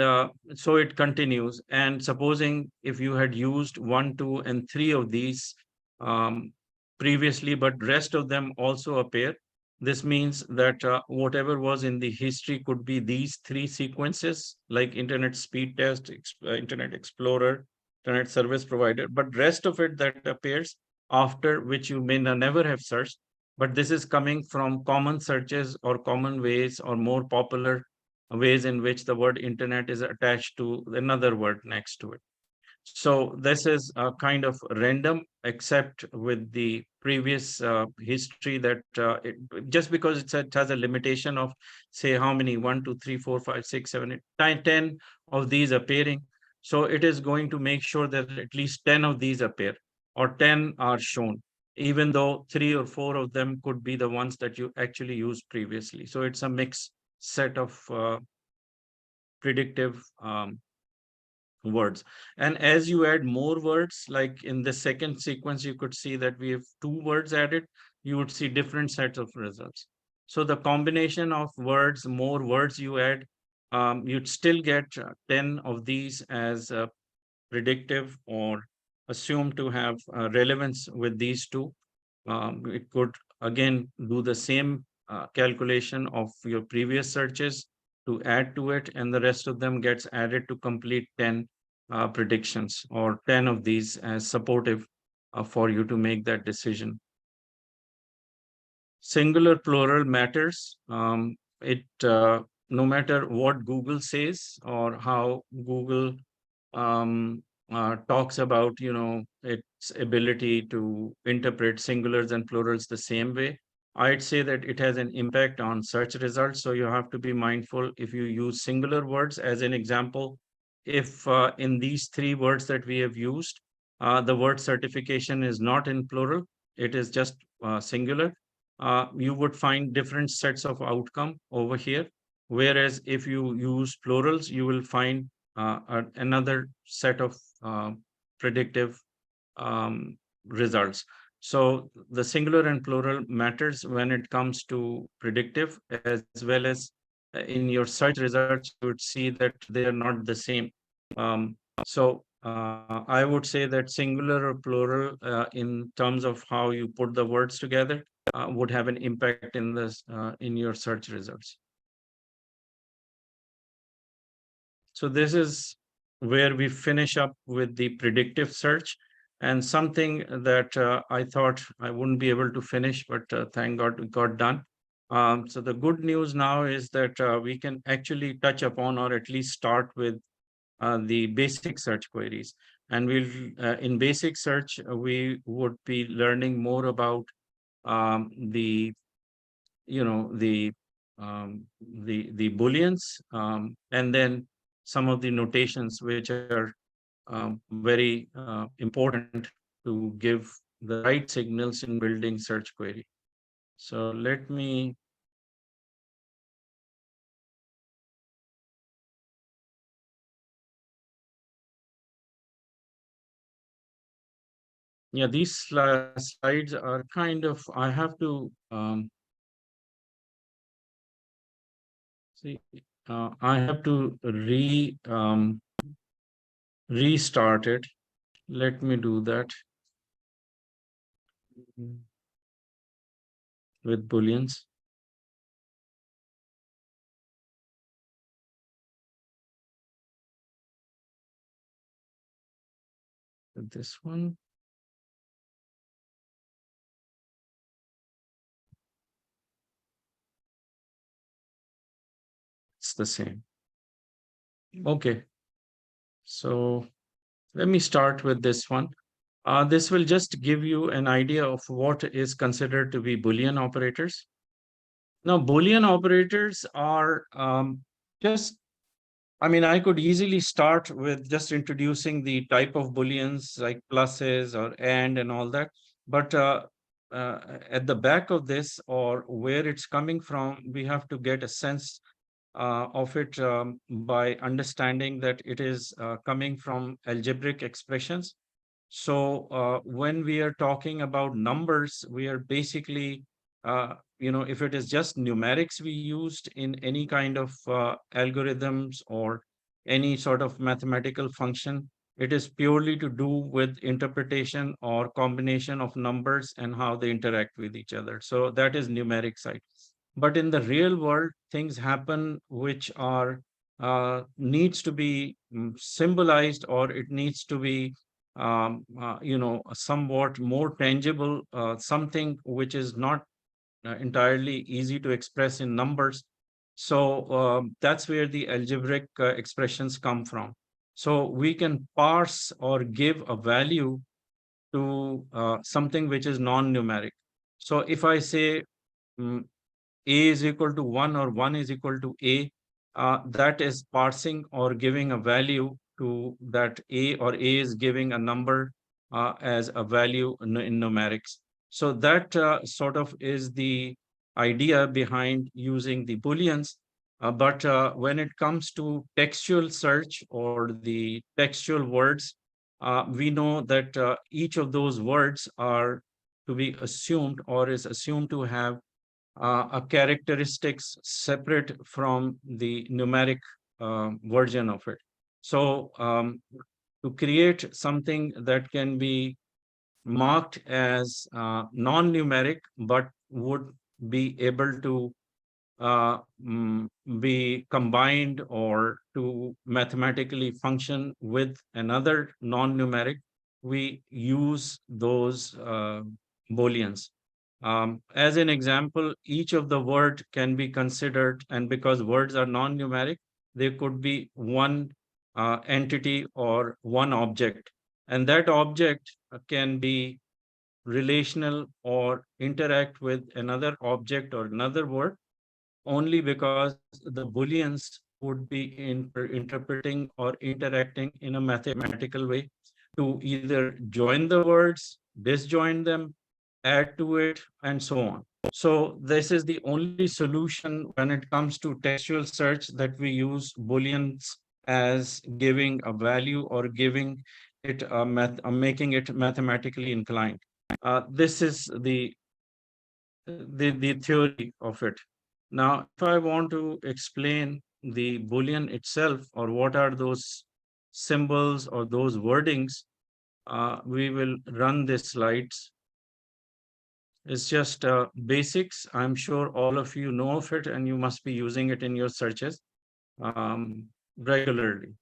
so it continues. And supposing if you had used one, two, and three of these um, previously, but rest of them also appear, this means that whatever was in the history could be these three sequences, like internet speed test, internet explorer, internet service provider, but rest of it that appears after, which you may never have searched, but this is coming from common searches or common ways or more popular ways in which the word internet is attached to another word next to it. So this is kind of random, except with the previous history that just because it has a limitation of, say, how many, 10 of these appearing. So it is going to make sure that at least 10 of these appear, or 10 are shown, even though three or four of them could be the ones that you actually used previously. So it's a mixed set of predictive words. And as you add more words, like in the second sequence, you could see that we have two words added, you would see different sets of results. So the combination of words, more words you add, you'd still get 10 of these as predictive or assumed to have relevance with these two. It could again do the same calculation of your previous searches to add to it, and the rest of them gets added to complete 10 predictions, or 10 of these as supportive for you to make that decision. singular plural matters. It No matter what Google says or how Google um, talks about, its ability to interpret singulars and plurals the same way, I'd say that it has an impact on search results. So you have to be mindful if you use singular words as an example. If in these three words that we have used, the word certification is not in plural, it is just singular, you would find different sets of outcome over here. Whereas if you use plurals, you will find another set of predictive results. So the singular and plural matters when it comes to predictive, as well as in your search results, you would see that they are not the same. I would say that singular or plural, in terms of how you put the words together, would have an impact in this in your search results. So this is where we finish up with the predictive search, and something that I thought I wouldn't be able to finish, but thank God it got done. So the good news now is that we can actually touch upon, or at least start with, the basic search queries. And we'll in basic search, we would be learning more about the the booleans, and then some of the notations which are very important to give the right signals in building search query. So let me, yeah, these slides are kind of, I have to see, I have to restart it. Let me do that with booleans. With this one. It's the same. Okay. So let me start with this one. This will just give you an idea of what is considered to be Boolean operators. Now, Boolean operators are just, I mean, I could easily start with just introducing the type of Booleans like pluses or and all that. But at the back of this, or where it's coming from, we have to get a sense of it by understanding that it is coming from algebraic expressions. So when we are talking about numbers, we are basically, if it is just numerics we used in any kind of algorithms or any sort of mathematical function, it is purely to do with interpretation or combination of numbers and how they interact with each other. So that is numeric side. But in the real world, things happen which are needs to be symbolized, or it needs to be somewhat more tangible, something which is not entirely easy to express in numbers. So that's where the algebraic expressions come from. So we can parse or give a value to something which is non-numeric. So if I say mm, a is equal to 1 or 1 is equal to a, that is parsing or giving a value to that a, or a is giving a number as a value in numerics. So that sort of is the idea behind using the booleans. But when it comes to textual search or the textual words, we know that each of those words are to be assumed, or is assumed to have a characteristics separate from the numeric version of it. So to create something that can be marked as non-numeric, but would be able to be combined or to mathematically function with another non-numeric, we use those booleans. As an example, each of the word can be considered, and because words are non-numeric, there could be one entity or one object, and that object can be relational or interact with another object or another word only because the booleans would be interpreting or interacting in a mathematical way to either join the words, disjoin them, add to it, and so on. So this is the only solution when it comes to textual search that we use booleans as giving a value or giving it making it mathematically inclined. This is the theory of it. Now, if I want to explain the Boolean itself, or what are those symbols or those wordings, we will run the slides. It's just basics. I'm sure all of you know of it and you must be using it in your searches regularly.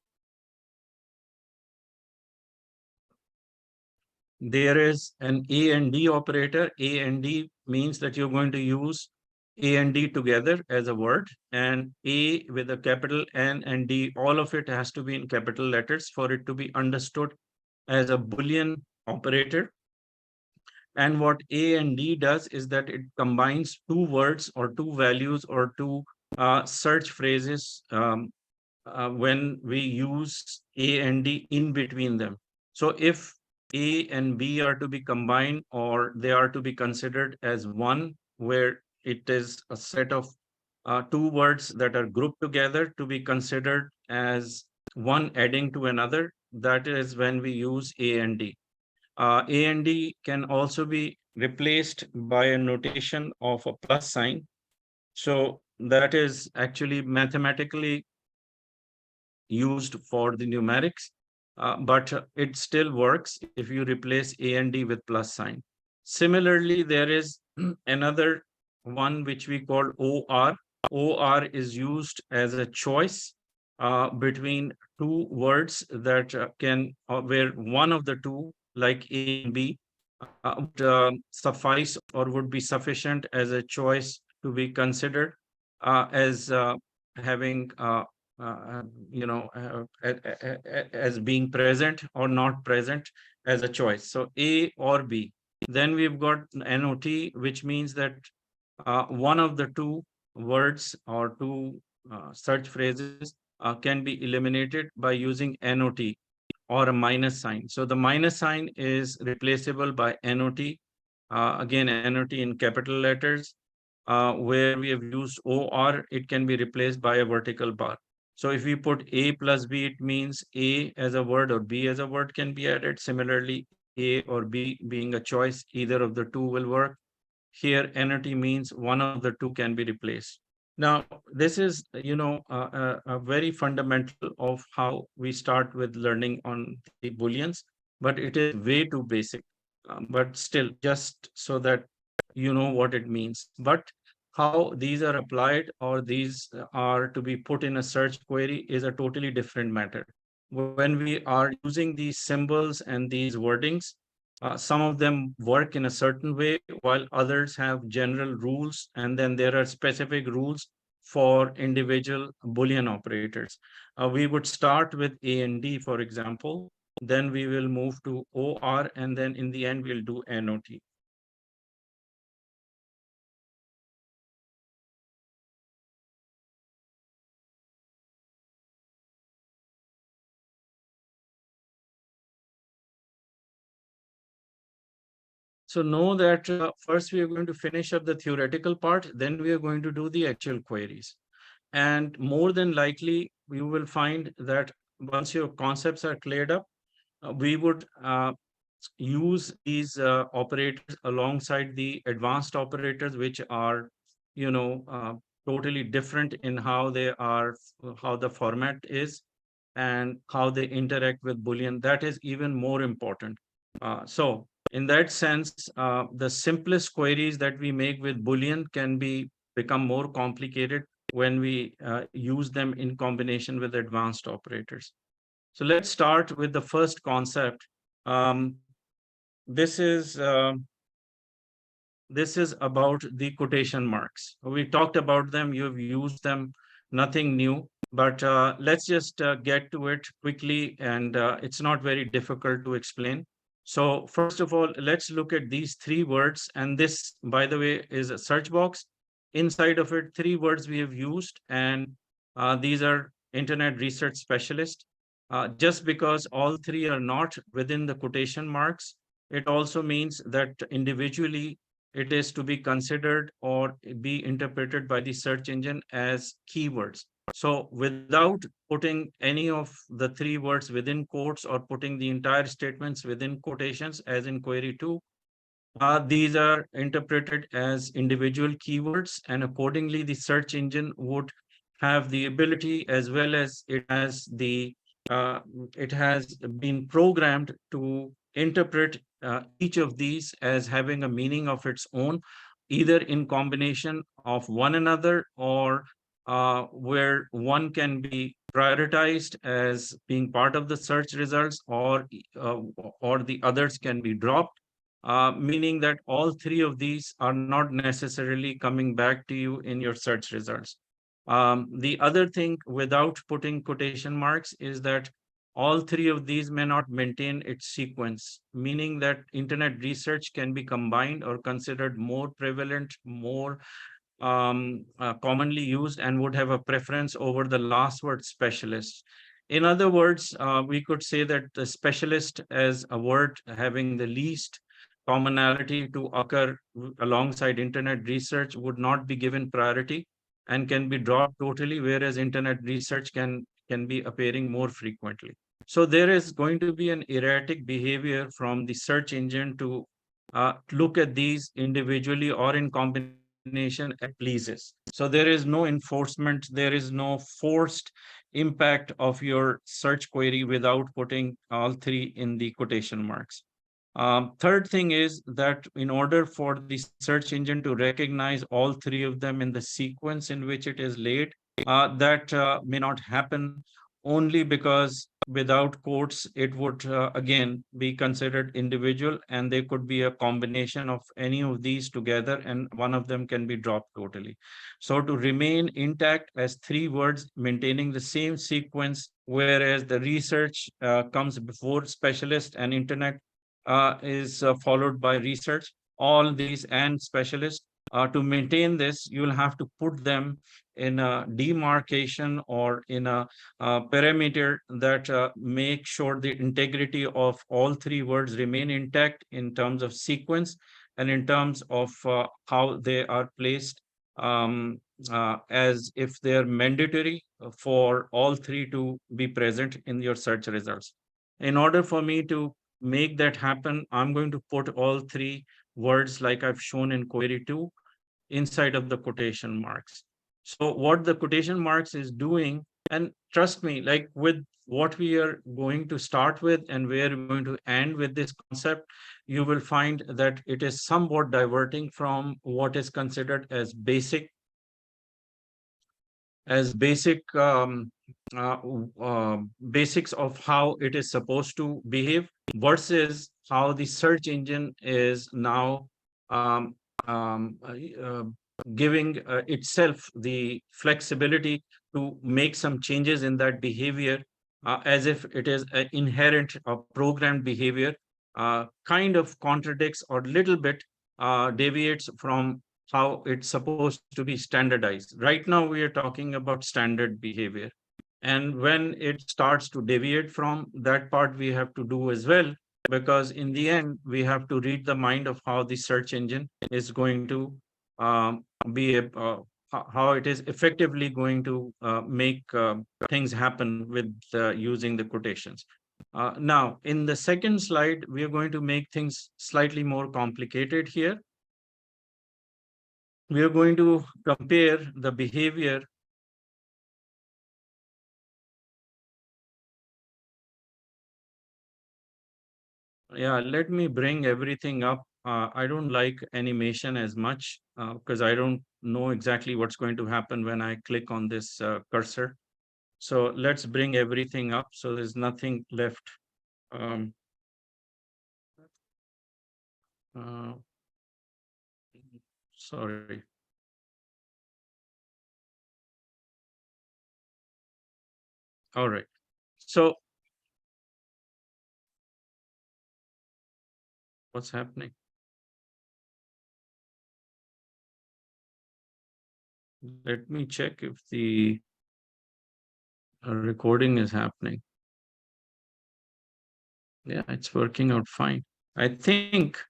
There is an A and D operator. A and D means that you're going to use A and D together as a word, and A with a capital N and D, all of it has to be in capital letters for it to be understood as a Boolean operator. And what A and D does is that it combines two words or two values or two search phrases when we use A and D in between them. So if A and B are to be combined, or they are to be considered as one, where it is a set of two words that are grouped together to be considered as one adding to another, that is when we use A and D. A and D can also be replaced by a notation of a plus sign. So that is actually mathematically used for the numerics, but it still works if you replace A and D with plus sign. Similarly, there is another one which we call OR. OR is used as a choice between two words that where one of the two, like A and B, would suffice or would be sufficient as a choice to be considered as having you know as being present or not present as a choice. So A or B. Then we've got NOT, which means that one of the two words or two search phrases can be eliminated by using NOT or a minus sign. So the minus sign is replaceable by NOT. Again, NOT in capital letters. Where we have used OR, it can be replaced by a vertical bar. So if we put A plus B, it means A as a word or B as a word can be added. Similarly, A or B being a choice, either of the two will work. Here, NOT means one of the two can be replaced. Now, this is, a very fundamental of how we start with learning on the Booleans, but it is way too basic. But still, just so that you know what it means. But how these are applied or these are to be put in a search query is a totally different matter. When we are using these symbols and these wordings, some of them work in a certain way, while others have general rules, and then there are specific rules for individual Boolean operators. We would start with A and D, for example, then we will move to OR, and then in the end, we'll do NOT. So know that first we are going to finish up the theoretical part, then we are going to do the actual queries. And more than likely, you will find that once your concepts are cleared up, we would use these operators alongside the advanced operators, which are, totally different in how they are, how the format is, and how they interact with Boolean. That is even more important. So in that sense, the simplest queries that we make with Boolean can become more complicated when we use them in combination with advanced operators. So let's start with the first concept. This is this is about the quotation marks. We talked about them, you've used them, nothing new, but let's just get to it quickly, and it's not very difficult to explain. So first of all, let's look at these three words, and this, by the way, is a search box. Inside of it, three words we have used, and these are internet research specialist. Just because all three are not within the quotation marks, it also means that individually it is to be considered or be interpreted by the search engine as keywords. So without putting any of the three words within quotes or putting the entire statements within quotations as in query 2, these are interpreted as individual keywords, and accordingly, the search engine would have the ability, as well as uh, it has been programmed to interpret each of these as having a meaning of its own, either in combination of one another, or where one can be prioritized as being part of the search results, uh, or the others can be dropped, meaning that all three of these are not necessarily coming back to you in your search results. The other thing without putting quotation marks is that all three of these may not maintain its sequence, meaning that internet research can be combined or considered more prevalent, more commonly used, and would have a preference over the last word specialist. In other words, we could say that the specialist as a word having the least commonality to occur alongside internet research would not be given priority and can be dropped totally, whereas internet research can be appearing more frequently. So there is going to be an erratic behavior from the search engine to look at these individually or in combination as it pleases. So there is no enforcement, there is no forced impact of your search query without putting all three in the quotation marks. Third thing is that in order for the search engine to recognize all three of them in the sequence in which it is laid, that may not happen, only because without quotes, it would again be considered individual, and there could be a combination of any of these together, and one of them can be dropped totally. So to remain intact as three words, maintaining the same sequence, whereas the research comes before specialist and internet is followed by research, all these and specialists. To maintain this, you'll have to put them in a demarcation or in a parameter that make sure the integrity of all three words remain intact in terms of sequence and in terms of how they are placed, as if they're mandatory for all three to be present in your search results. In order for me to make that happen, I'm going to put all three words like I've shown in query 2 inside of the quotation marks. So what the quotation marks is doing, and trust me, like with what we are going to start with and where we're going to end with this concept, you will find that it is somewhat diverting from what is considered as basics of how it is supposed to behave versus how the search engine is now um, um, uh, uh, giving itself the flexibility to make some changes in that behavior, as if it is an inherent programmed behavior, kind of contradicts or little bit deviates from how it's supposed to be standardized. Right now, we are talking about standard behavior. And when it starts to deviate from that part, we have to do as well, because in the end, we have to read the mind of how the search engine is going to um, be, how it is effectively going to make things happen with using the quotations. Now, in the second slide, we are going to make things slightly more complicated here. We are going to compare the behavior Yeah, let me bring everything up. I don't like animation as much because I don't know exactly what's going to happen when I click on this cursor. So let's bring everything up so there's nothing left. Um, uh, Sorry. All right. So what's happening? Let me check if the recording is happening. Yeah, it's working out fine. I think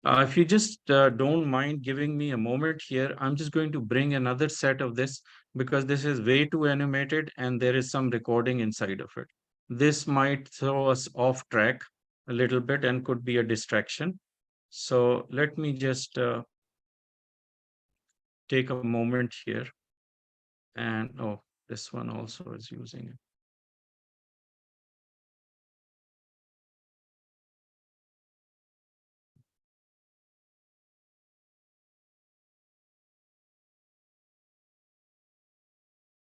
if you just don't mind giving me a moment here, I'm just going to bring another set of this because this is way too animated and there is some recording inside of it. This might throw us off track a little bit and could be a distraction. So let me just take a moment here. And oh, this one also is using it.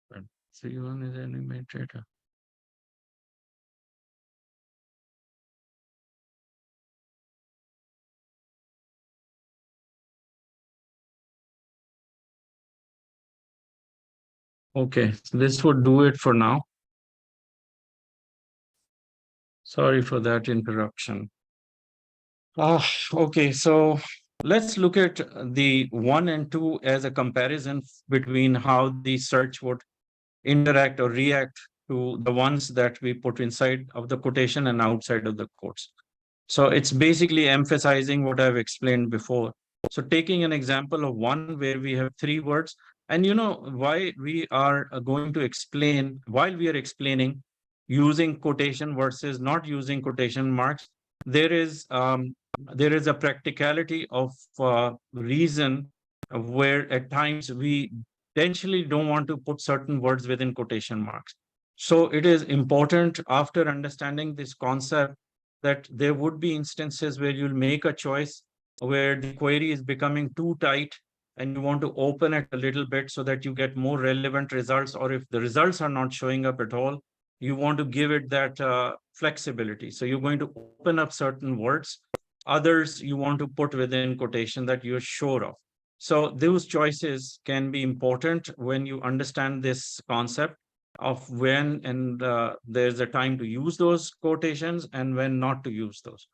But the one is animated. Okay, so this would do it for now. Sorry for that interruption. Okay, so let's look at the one and two as a comparison between how the search would interact or react to the ones that we put inside of the quotation and outside of the quotes. So it's basically emphasizing what I've explained before. So taking an example of one where we have three words, and you know why we are going to explain while we are explaining using quotation versus not using quotation marks. There is a practicality of reason where at times we intentionally don't want to put certain words within quotation marks. So it is important after understanding this concept that there would be instances where you'll make a choice where the query is becoming too tight and you want to open it a little bit so that you get more relevant results, or if the results are not showing up at all, you want to give it that flexibility. So you're going to open up certain words, others you want to put within quotation that you're sure of. So those choices can be important when you understand this concept of when and there's a time to use those quotations and when not to use those.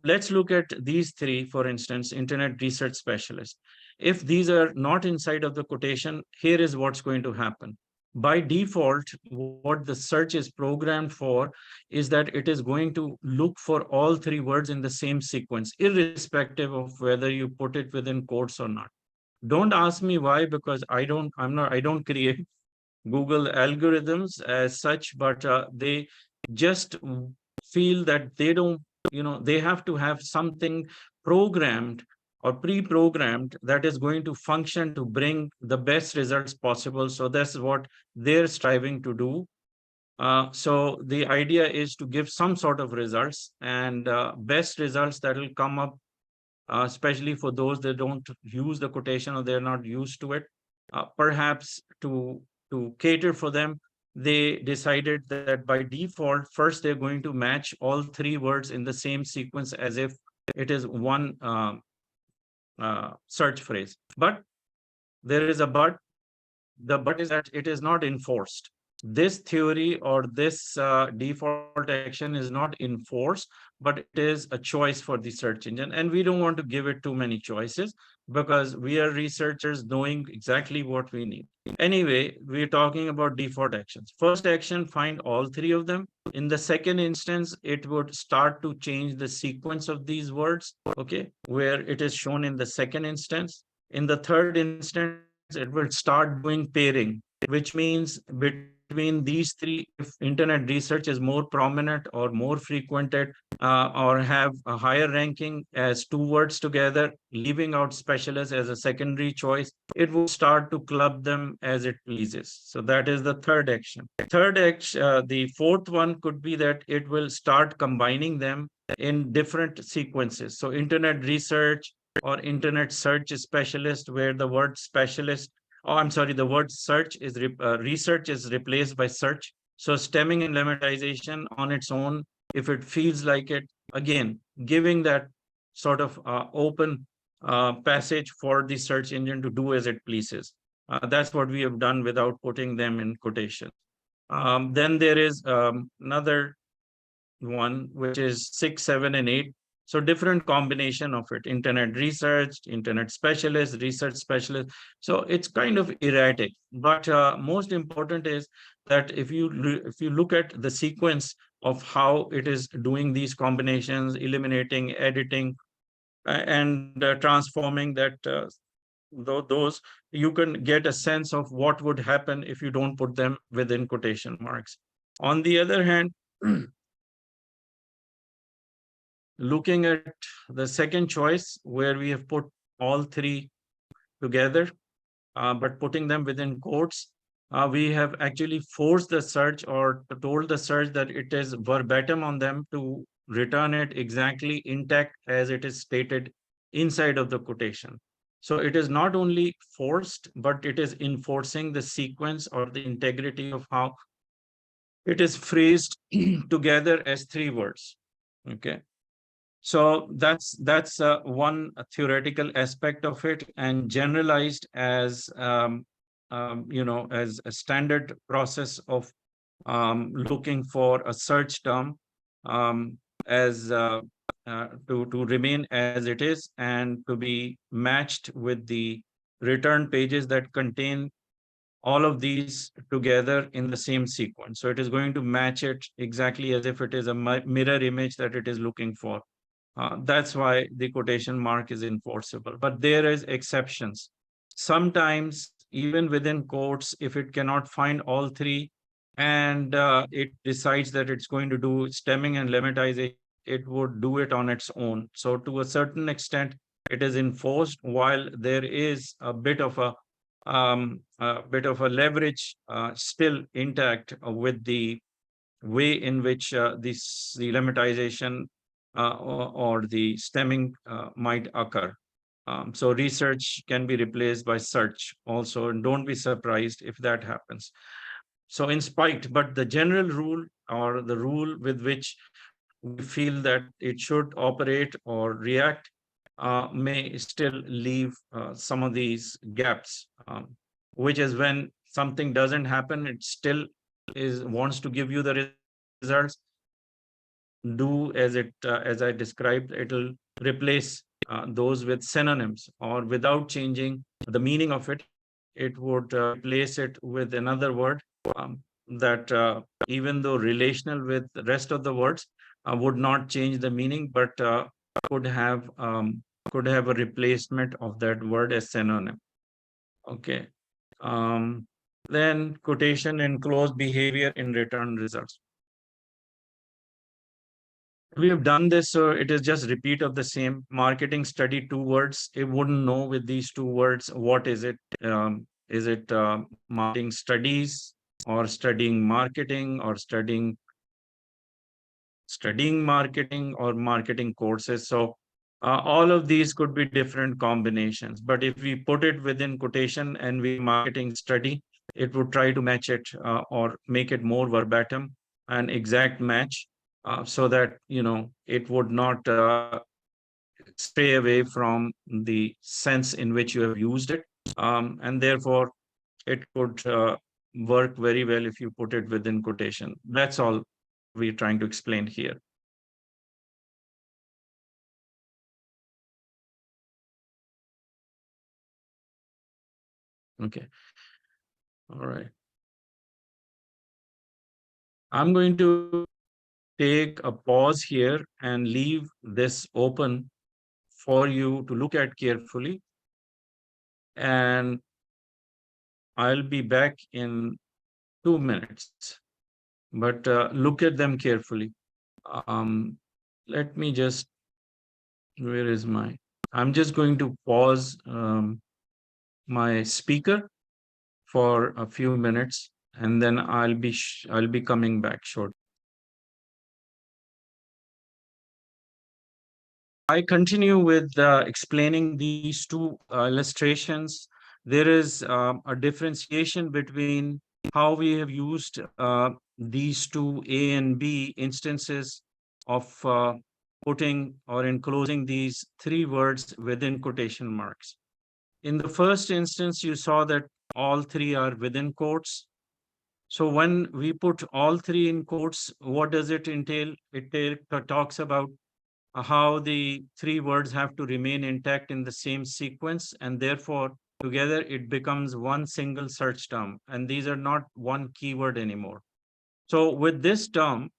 Let's look at these three, for instance, internet research specialist. If these are not inside of the quotation, here is what's going to happen. By default, what the search is programmed for is that it is going to look for all three words in the same sequence, irrespective of whether you put it within quotes or not. Don't ask me why, because I don't create Google algorithms as such, but they just feel that they don't, they have to have something programmed or pre-programmed that is going to function to bring the best results possible. So that's what they're striving to do. So the idea is to give some sort of results and best results that will come up, especially for those that don't use the quotation or they're not used to it. Perhaps to cater for them, they decided that by default, first they're going to match all three words in the same sequence as if it is one search phrase. But there is a but. The but is that it is not enforced. This theory or this default action is not enforced, but it is a choice for the search engine. And we don't want to give it too many choices because we are researchers knowing exactly what we need. Anyway, we're talking about default actions. First action, find all three of them. In the second instance, it would start to change the sequence of these words, okay, where it is shown in the second instance. In the third instance, it will start doing pairing, which means between these three, if internet research is more prominent or more frequented or have a higher ranking as two words together, leaving out specialists as a secondary choice, it will start to club them as it pleases. So that is the third action. The fourth one could be that it will start combining them in different sequences. So internet research or internet search specialist, where the word specialist, oh, I'm sorry, the word search is research is replaced by search. So stemming and lemmatization on its own, if it feels like it, again, giving that sort of open passage for the search engine to do as it pleases. That's what we have done without putting them in quotation. Then there is another one, which is 6, 7, and 8. So different combination of it: internet research, internet specialist, research specialist. So it's kind of erratic. But most important is that if you look at the sequence of how it is doing these combinations, eliminating, editing, and transforming those, you can get a sense of what would happen if you don't put them within quotation marks. On the other hand, looking at the second choice, where we have put all three together, but putting them within quotes, we have actually forced the search, or told the search that it is verbatim on them to return it exactly intact as it is stated inside of the quotation. So it is not only forced, but it is enforcing the sequence or the integrity of how it is phrased together as three words. Okay. So that's one theoretical aspect of it, and generalized as as a standard process of looking for a search term, as to remain as it is and to be matched with the return pages that contain all of these together in the same sequence. So it is going to match it exactly as if it is a mirror image that it is looking for. That's why the quotation mark is enforceable. But there is exceptions. Sometimes, even within quotes, if it cannot find all three, and it decides that it's going to do stemming and lemmatization, it would do it on its own. So to a certain extent, it is enforced, while there is a bit of a leverage still intact with the way in which the lemmatization or the stemming might occur. So research can be replaced by search also, and don't be surprised if that happens. So in spite, but the general rule, or the rule with which we feel that it should operate or react, may still leave some of these gaps, which is when something doesn't happen, it still wants to give you the results. Do as I described, it'll replace those with synonyms, or without changing the meaning of it, it would replace it with another word, that even though relational with the rest of the words, would not change the meaning, but could have um, could have a replacement of that word as synonym. Okay. Um, then quotation enclose behavior in return results. We have done this, so it is just repeat of the same. Marketing study, two words. It wouldn't know with these two words what is it. Is it marketing studies, or studying marketing, or studying marketing, or marketing courses? So all of these could be different combinations. But if we put it within quotation and we marketing study, it would try to match it, or make it more verbatim, an exact match, so that it would not stray away from the sense in which you have used it, and therefore it could work very well if you put it within quotation. That's all we're trying to explain here. Okay. All right. I'm going to take a pause here and leave this open for you to look at carefully. And I'll be back in 2 minutes. But look at them carefully. Um, Let me just, where is my, I'm just going to pause my speaker for a few minutes, and then I'll be coming back shortly. I continue with explaining these two illustrations. There is a differentiation between how we have used these two A and B instances of putting or enclosing these three words within quotation marks. In the first instance, you saw that all three are within quotes. So when we put all three in quotes, what does it entail? Talks about how the three words have to remain intact in the same sequence, and therefore together it becomes one single search term, and these are not one keyword anymore. So with this term,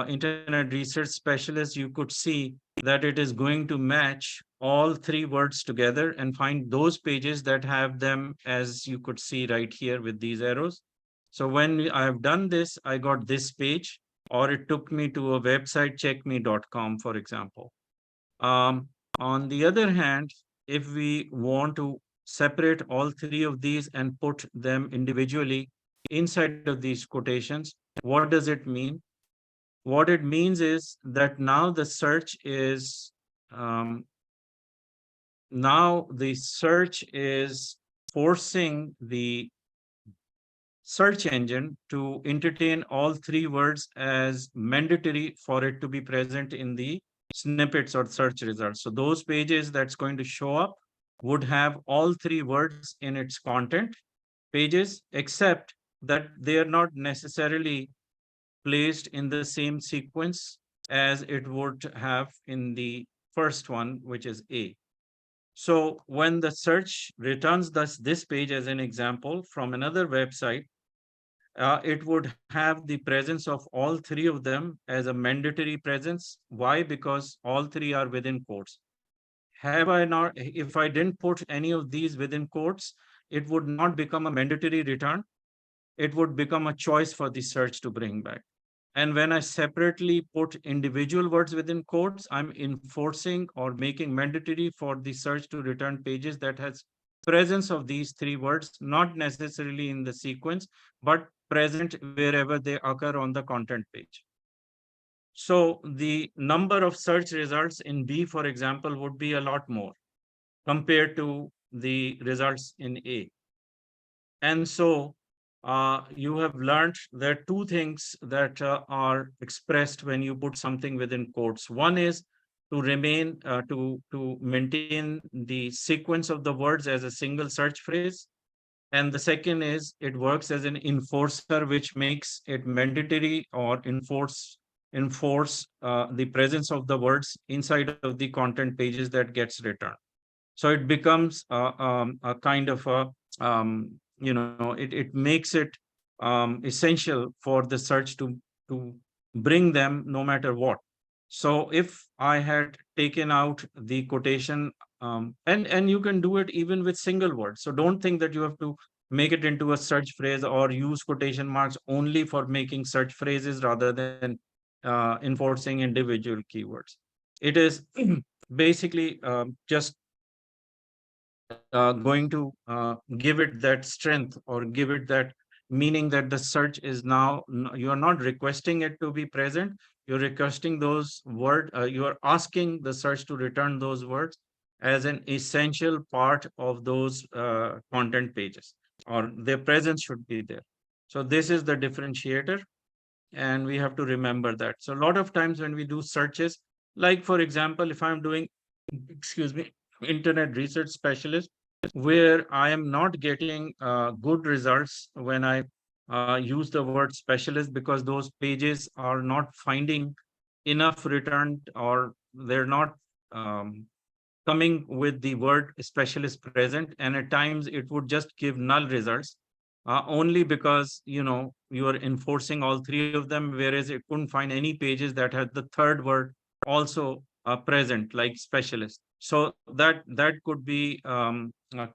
internet research specialist, you could see that it is going to match all three words together and find those pages that have them, as you could see right here with these arrows. So when I have done this, I got this page, or it took me to a website, checkme.com, for example. Um, on the other hand, if we want to separate all three of these and put them individually inside of these quotations, what does it mean? What it means is that now the search is um, now the search is forcing the search engine to entertain all three words as mandatory for it to be present in the snippets or search results. So those pages that's going to show up would have all three words in its content pages, except that they are not necessarily placed in the same sequence as it would have in the first one, which is A. So when the search returns this page as an example from another website, it would have the presence of all three of them as a mandatory presence. Why? Because all three are within quotes. Have I not, if I didn't put any of these within quotes, it would not become a mandatory return. It would become a choice for the search to bring back. And when I separately put individual words within quotes, I'm enforcing or making mandatory for the search to return pages that has presence of these three words, not necessarily in the sequence, but present wherever they occur on the content page. So the number of search results in B, for example, would be a lot more compared to the results in A. And so you have learned there are two things that are expressed when you put something within quotes. One is to remain, to maintain the sequence of the words as a single search phrase. And the second is it works as an enforcer, which makes it mandatory or enforce the presence of the words inside of the content pages that gets returned. So it becomes a kind of a it makes it essential for the search to bring them no matter what. So if I had taken out the quotation, and you can do it even with single words. So don't think that you have to make it into a search phrase or use quotation marks only for making search phrases rather than enforcing individual keywords. It is basically just going to give it that strength or give it that meaning that the search is now, you are not requesting it to be present, you're requesting those words, you are asking the search to return those words as an essential part of those content pages, or their presence should be there. So this is the differentiator, and we have to remember that. So a lot of times when we do searches, like for example, if I'm doing, excuse me, internet research specialist, where I am not getting good results when I use the word specialist, because those pages are not finding enough return, or they're not coming with the word specialist present, and at times it would just give null results, only because you are enforcing all three of them, whereas it couldn't find any pages that had the third word also present, like specialist. So that could be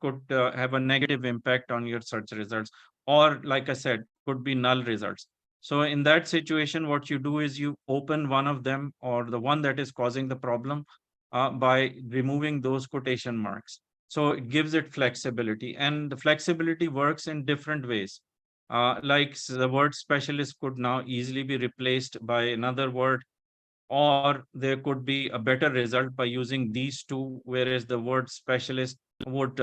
could have a negative impact on your search results, or like I said, could be null results. So in that situation, what you do is you open one of them, or the one that is causing the problem, by removing those quotation marks. So it gives it flexibility, and the flexibility works in different ways. The word specialist could now easily be replaced by another word, or there could be a better result by using these two, whereas the word specialist would,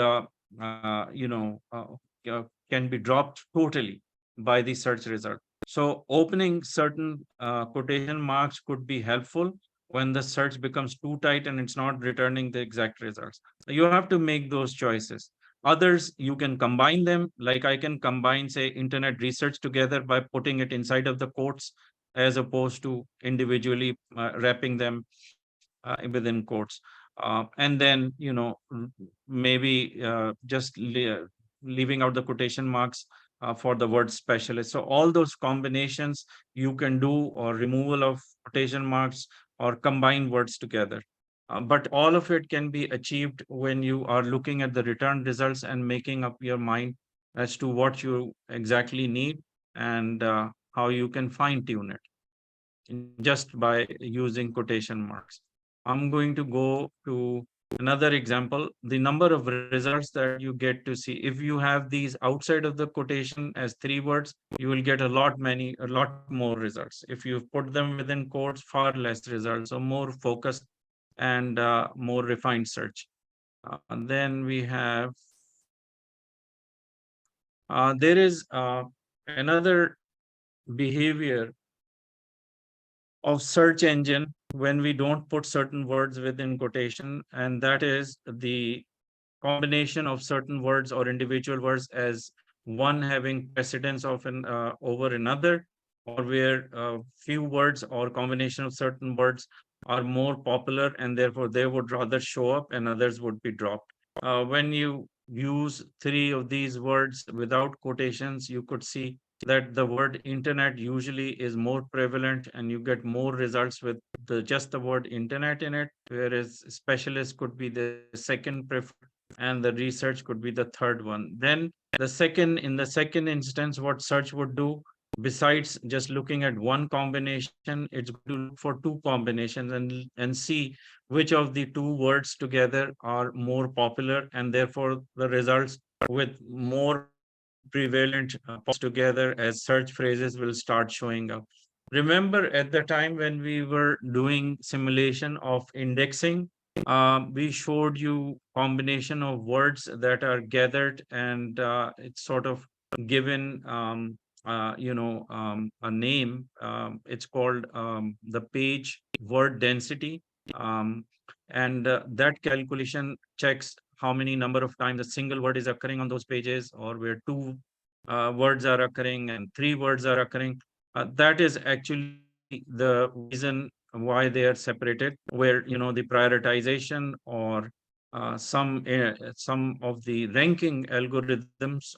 can be dropped totally by the search result. So opening certain quotation marks could be helpful, when the search becomes too tight and it's not returning the exact results. You have to make those choices. Others, you can combine them. Like I can combine, say, internet research together by putting it inside of the quotes as opposed to individually wrapping them within quotes. And then, maybe just leaving out the quotation marks for the word specialist. So all those combinations you can do, or removal of quotation marks, or combine words together. But all of it can be achieved when you are looking at the return results and making up your mind as to what you exactly need, and how you can fine tune it just by using quotation marks. I'm going to go to another example. The number of results that you get to see, if you have these outside of the quotation as three words, you will get a lot more results. If you put them within quotes, far less results, or more focused and more refined search. And then we have, there is another behavior of search engine when we don't put certain words within quotation, and that is the combination of certain words or individual words as one having precedence of an over another, or where few words or combination of certain words are more popular and therefore they would rather show up and others would be dropped. When you use three of these words without quotations, you could see that the word internet usually is more prevalent and you get more results with just the word internet in it, whereas specialist could be the second preferred and the research could be the third one. Then in the second instance, what search would do, besides just looking at one combination, it's going to look for two combinations and see which of the two words together are more popular, and therefore the results with more prevalent together as search phrases will start showing up. Remember at the time when we were doing simulation of indexing, we showed you combination of words that are gathered, and it's sort of given a name. It's called the page word density, um, and that calculation checks how many number of times a single word is occurring on those pages, or where two words are occurring and three words are occurring. That is actually the reason why they are separated, where the prioritization or some of the ranking algorithms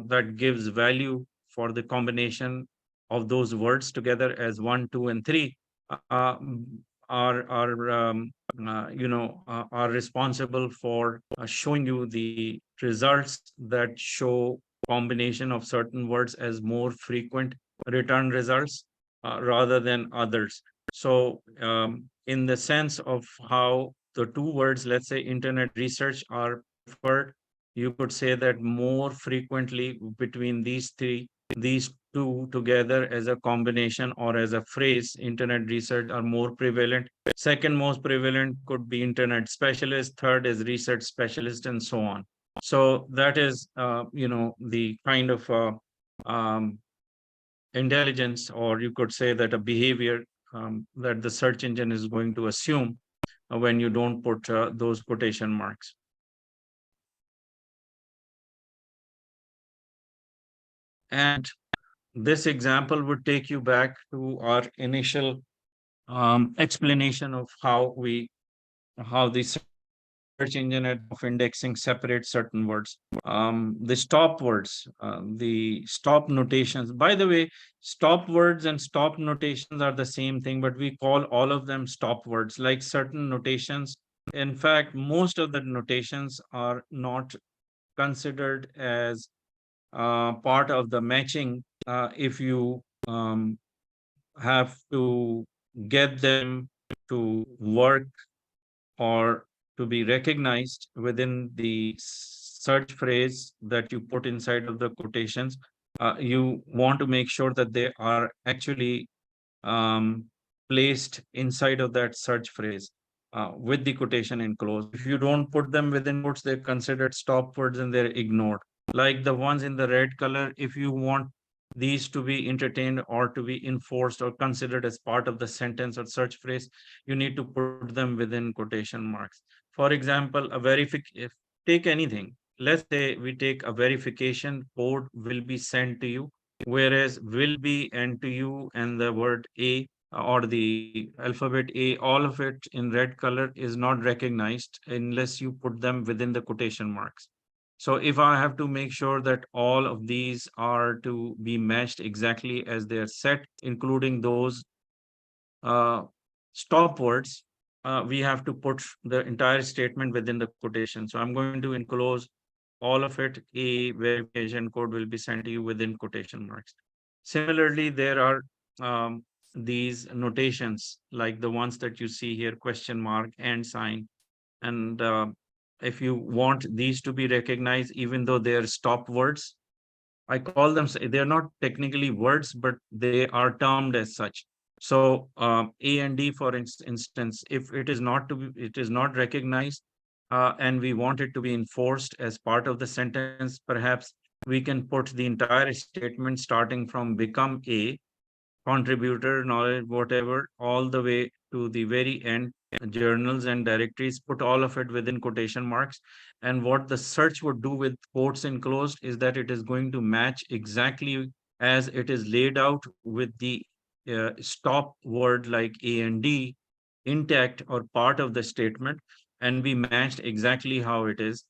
that gives value for the combination of those words together as one, two, and three are responsible for showing you the results that show combination of certain words as more frequent return results rather than others. So, in the sense of how the two words, let's say internet research, are preferred, you could say that more frequently between these two together as a combination or as a phrase, internet research, are more prevalent. Second most prevalent could be internet specialist, third is research specialist, and so on. So that is, the kind of um, intelligence, or you could say that a behavior that the search engine is going to assume when you don't put those quotation marks. And this example would take you back to our initial explanation of how the search engine of indexing separates certain words. The stop words, the stop notations. By the way, stop words and stop notations are the same thing, but we call all of them stop words, like certain notations. In fact, most of the notations are not considered as part of the matching if you have to get them to work or to be recognized within the search phrase that you put inside of the quotations. You want to make sure that they are actually um, placed inside of that search phrase with the quotation enclosed. If you don't put them within quotes, they're considered stop words and they're ignored. Like the ones in the red color, if you want these to be entertained or to be enforced or considered as part of the sentence or search phrase, you need to put them within quotation marks. For example, if take anything, let's say we take a verification code will be sent to you, whereas will be and to you and the word A or the alphabet A, all of it in red color is not recognized unless you put them within the quotation marks. So if I have to make sure that all of these are to be matched exactly as they are set, including those uh, stop words, we have to put the entire statement within the quotation. So I'm going to enclose all of it. A verification code will be sent to you within quotation marks. Similarly, there are these notations like the ones that you see here, question mark and sign. And if you want these to be recognized, even though they are stop words, I call them, they're not technically words, but they are termed as such. So A and D, for instance, if it is not to be, it is not recognized, and we want it to be enforced as part of the sentence, perhaps we can put the entire statement starting from become A, contributor, knowledge, whatever, all the way to the very end, journals and directories, put all of it within quotation marks. And what the search would do with quotes enclosed is that it is going to match exactly as it is laid out with the stop word like A and D intact or part of the statement and be matched exactly how it is.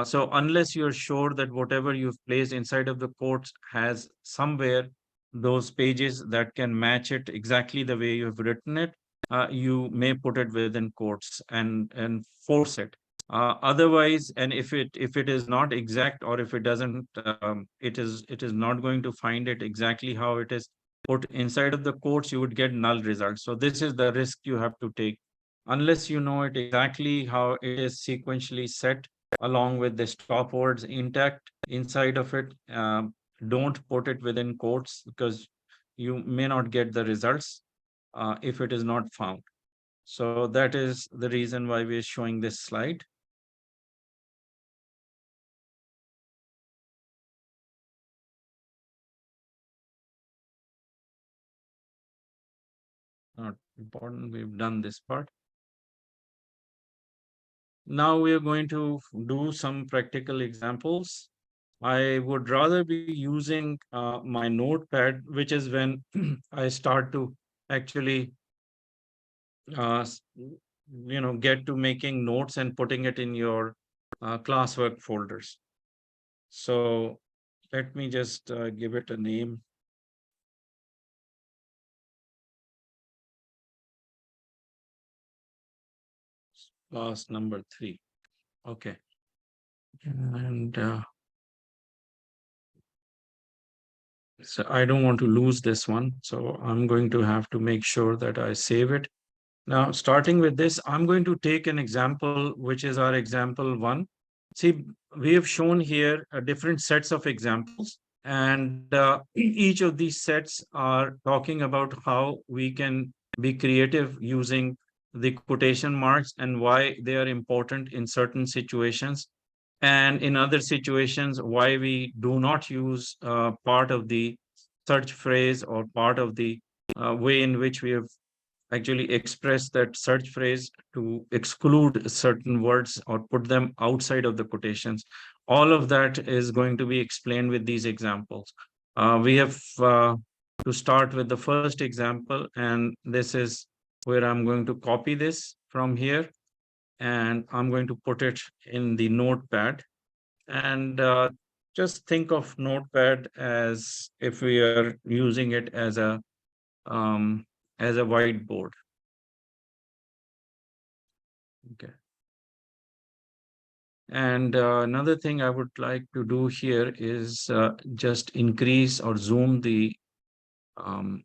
So unless you're sure that whatever you've placed inside of the quotes has somewhere those pages that can match it exactly the way you've written it, you may put it within quotes and force it. Otherwise, and if it is not exact or if it doesn't, it is not going to find it exactly how it is put inside of the quotes, you would get null results. So this is the risk you have to take. Unless you know it exactly how it is sequentially set along with the stop words intact inside of it, don't put it within quotes because you may not get the results if it is not found. So that is the reason why we are showing this slide. Not important. We've done this part. Now we are going to do some practical examples. I would rather be using my notepad, which is when I start to actually, uh, s- get to making notes and putting it in your classwork folders. So let me just give it a name. Class number 3. Okay. And so I don't want to lose this one. So I'm going to have to make sure that I save it. Now, starting with this, I'm going to take an example, which is our example 1. See, we have shown here different sets of examples, and each of these sets are talking about how we can be creative using the quotation marks and why they are important in certain situations. And in other situations, why we do not use part of the search phrase or part of the way in which we have actually express that search phrase to exclude certain words or put them outside of the quotations. All of that is going to be explained with these examples. We have to start with the first example, and this is where I'm going to copy this from here, and I'm going to put it in the notepad. And just think of notepad as if we are using it um, as a whiteboard. Okay. And another thing I would like to do here is just increase or um,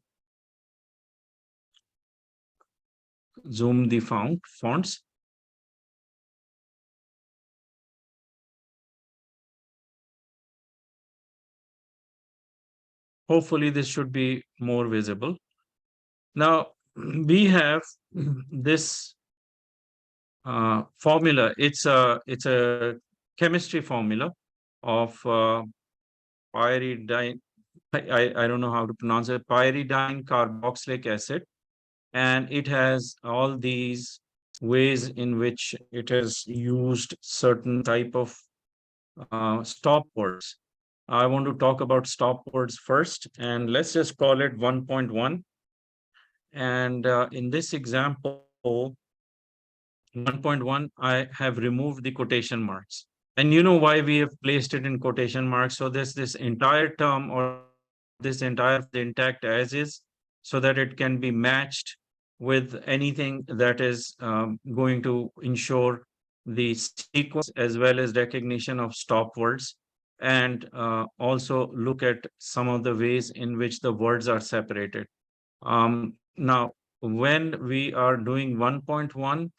zoom the fonts. Hopefully this should be more visible. Now we have this formula. It's a chemistry formula of pyridine I don't know how to pronounce it, pyridine carboxylic acid, and it has all these ways in which it has used certain type of stop words. I want to talk about stop words first, and let's just call it 1.1. And in this example, 1.1, I have removed the quotation marks. And you know why we have placed it in quotation marks? So this entire term or this entire intact as is, so that it can be matched with anything that is going to ensure the sequence as well as recognition of stop words, and also look at some of the ways in which the words are separated. Now, when we are doing 1.1,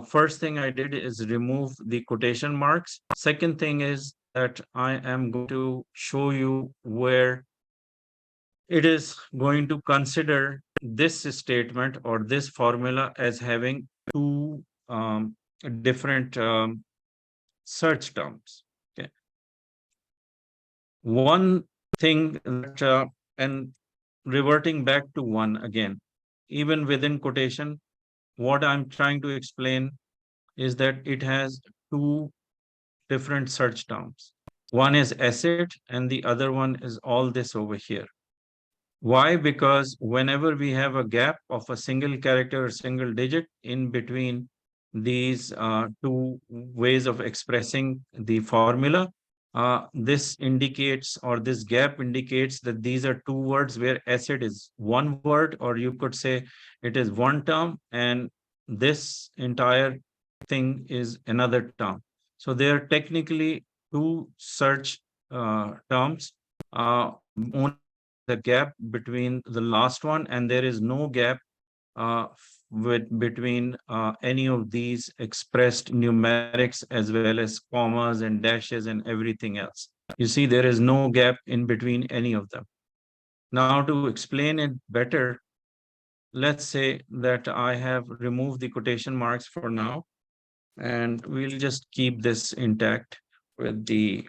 first thing I did is remove the quotation marks. Second thing is that I am going to show you where it is going to consider this statement or this formula as having two different search terms. Okay. One thing that, and reverting back to one again, even within quotation, what I'm trying to explain is that it has two different search terms. One is acid and the other one is all this over here. Why? Because whenever we have a gap of a single character or single digit in between these two ways of expressing the formula, this indicates, or this gap indicates, that these are two words where acid is one word, or you could say it is one term, and this entire thing is another term. So they are technically two search terms. Only the gap between the last one, and there is no gap between any of these expressed numerics as well as commas and dashes and everything else. You see, there is no gap in between any of them. Now, to explain it better, let's say that I have removed the quotation marks for now, and we'll just keep this intact with the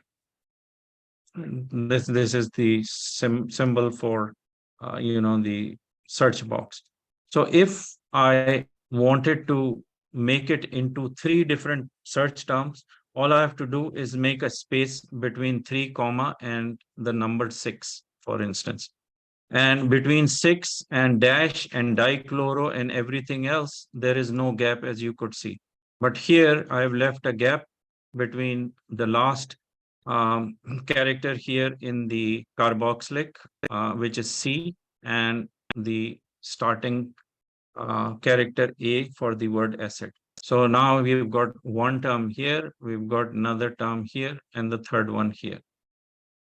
this is the symbol for the search box. So if I wanted to make it into three different search terms, all I have to do is make a space between 3 comma and the number 6, for instance. And between 6 and dash and dichloro and everything else, there is no gap, as you could see. But here I have left a gap between the last character here in the carboxylic, which is C, and the starting character A for the word acid. So now we've got one term here, we've got another term here, and the third one here.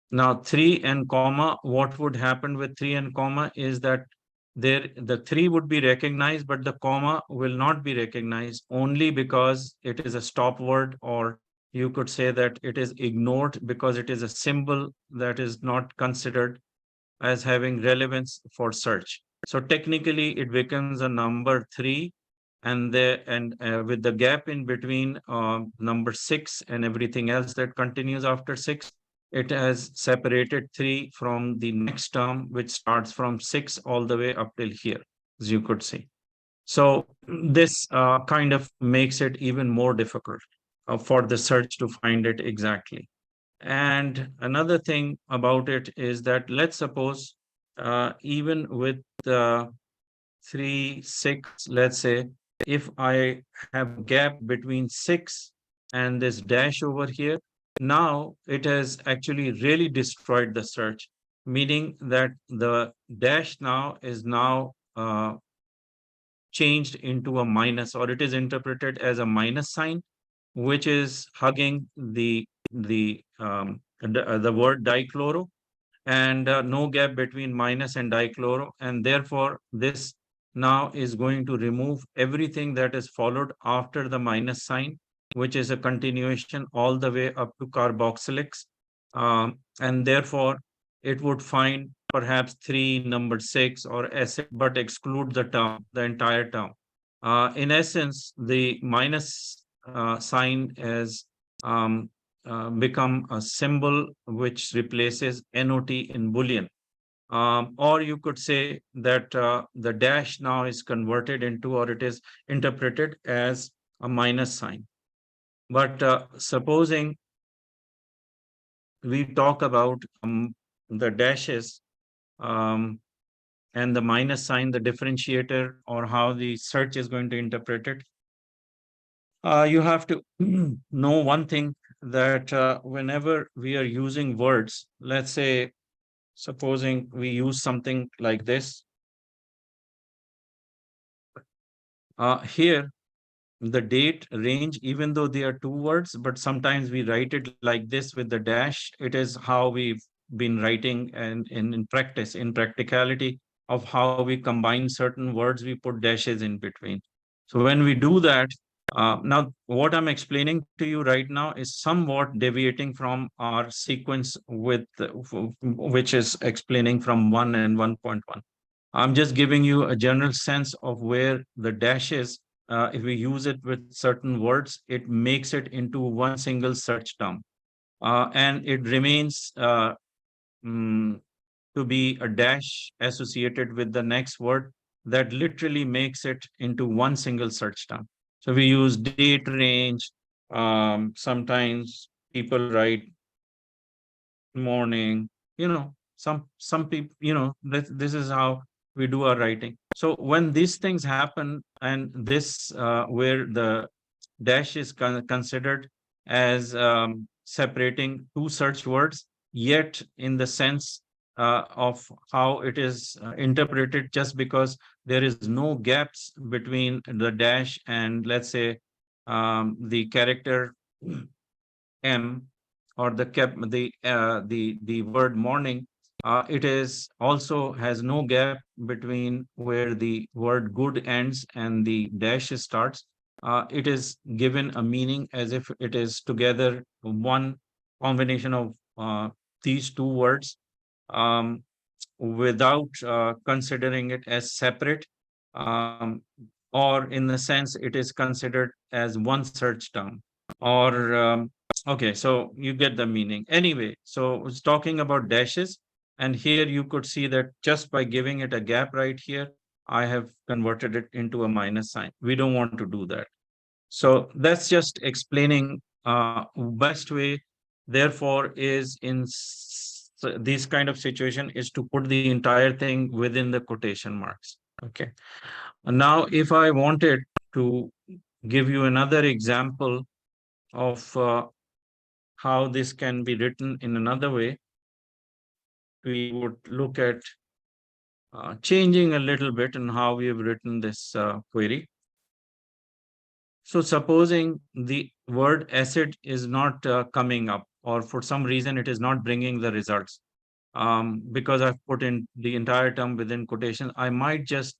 Now 3 and comma, what would happen with 3 and comma is that the 3 would be recognized, but the comma will not be recognized, only because it is a stop word, or you could say that it is ignored because it is a symbol that is not considered as having relevance for search. So technically it becomes a number 3, and with the gap in between number 6 and everything else that continues after 6, it has separated 3 from the next term, which starts from 6 all the way up till here, as you could see. So this kind of makes it even more difficult for the search to find it exactly. And another thing about it is that, let's suppose even with 3, 6, let's say, if I have a gap between 6 and this dash over here, now it has actually really destroyed the search, meaning that the dash now is changed into a minus, or it is interpreted as a minus sign, which is hugging the word dichloro, and no gap between minus and dichloro, and therefore this now is going to remove everything that is followed after the minus sign, which is a continuation all the way up to carboxylics, and therefore it would find perhaps 3, number 6, or acid, but exclude the term, the entire term. In essence, the minus sign has become a symbol which replaces NOT in Boolean. Or you could say that the dash now is converted into, or it is interpreted as a minus sign. But supposing we talk about the dashes um, and the minus sign, the differentiator, or how the search is going to interpret it, you have to know one thing, that whenever we are using words, let's say, supposing we use something like this, here the date range, even though they are two words, but sometimes we write it like this with the dash. It is how we've been writing, and in practice, in practicality, of how we combine certain words, we put dashes in between. So when we do that, now what I'm explaining to you right now is somewhat deviating from our sequence with which is explaining from 1 and 1.1. I'm just giving you a general sense of where the dashes, if we use it with certain words, it makes it into one single search term. And it remains mm, to be a dash associated with the next word that literally makes it into one single search term. So we use date range. Sometimes people write morning, some people, this is how we do our writing. So when these things happen, and this where the dash is considered as separating two search words, yet in the sense of how it is interpreted, just because there is no gaps between the dash and, let's say, the character M, or the word morning. It is also has no gap between where the word good ends and the dash starts. It is given a meaning as if it is together one combination of these two words, um, without considering it as separate, um, or in the sense it is considered as one search term, or okay, so you get the meaning. Anyway, so it's talking about dashes, and here you could see that just by giving it a gap right here, I have converted it into a minus sign. We don't want to do that. So that's just explaining best way, therefore, is in this kind of situation is to put the entire thing within the quotation marks. Okay. Now, if I wanted to give you another example of how this can be written in another way, we would look at changing a little bit in how we have written this query. So supposing the word acid is not coming up, or for some reason it is not bringing the results, because I've put in the entire term within quotation, I might just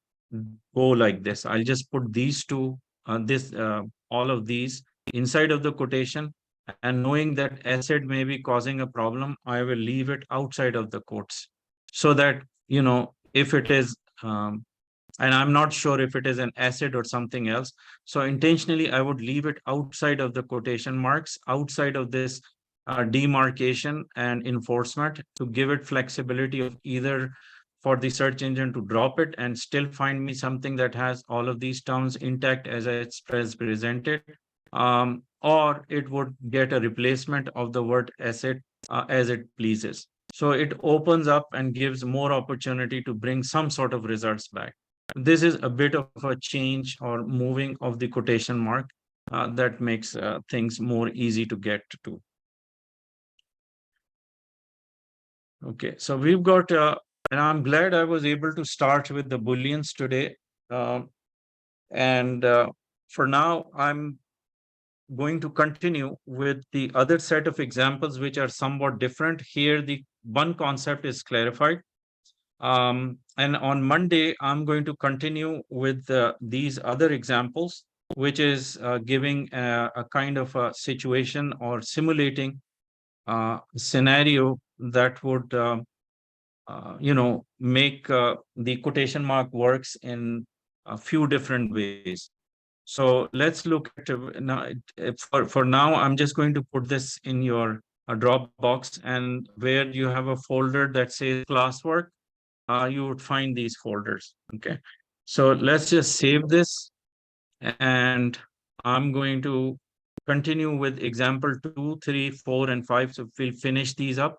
go like this. I'll just put these two, all of these inside of the quotation, and knowing that acid may be causing a problem, I will leave it outside of the quotes, so that, if it is, and I'm not sure if it is an acid or something else. So intentionally, I would leave it outside of the quotation marks, outside of this demarcation and enforcement, to give it flexibility of either for the search engine to drop it and still find me something that has all of these terms intact as it's presented, or it would get a replacement of the word acid as it pleases. So it opens up and gives more opportunity to bring some sort of results back. This is a bit of a change or moving of the quotation mark that makes things more easy to get to. Okay, so we've got, and I'm glad I was able to start with the Booleans today. And for now, I'm going to continue with the other set of examples, which are somewhat different. Here, the one concept is clarified. And on Monday, I'm going to continue with these other examples, which is giving a kind of a situation or simulating scenario that would, make the quotation mark works in a few different ways. So let's look at now. For now, I'm just going to put this in your Dropbox, and where you have a folder that says classwork. you would find these folders. Okay. So let's just save this, and I'm going to continue with example 2, 3, 4, and 5. So we'll finish these up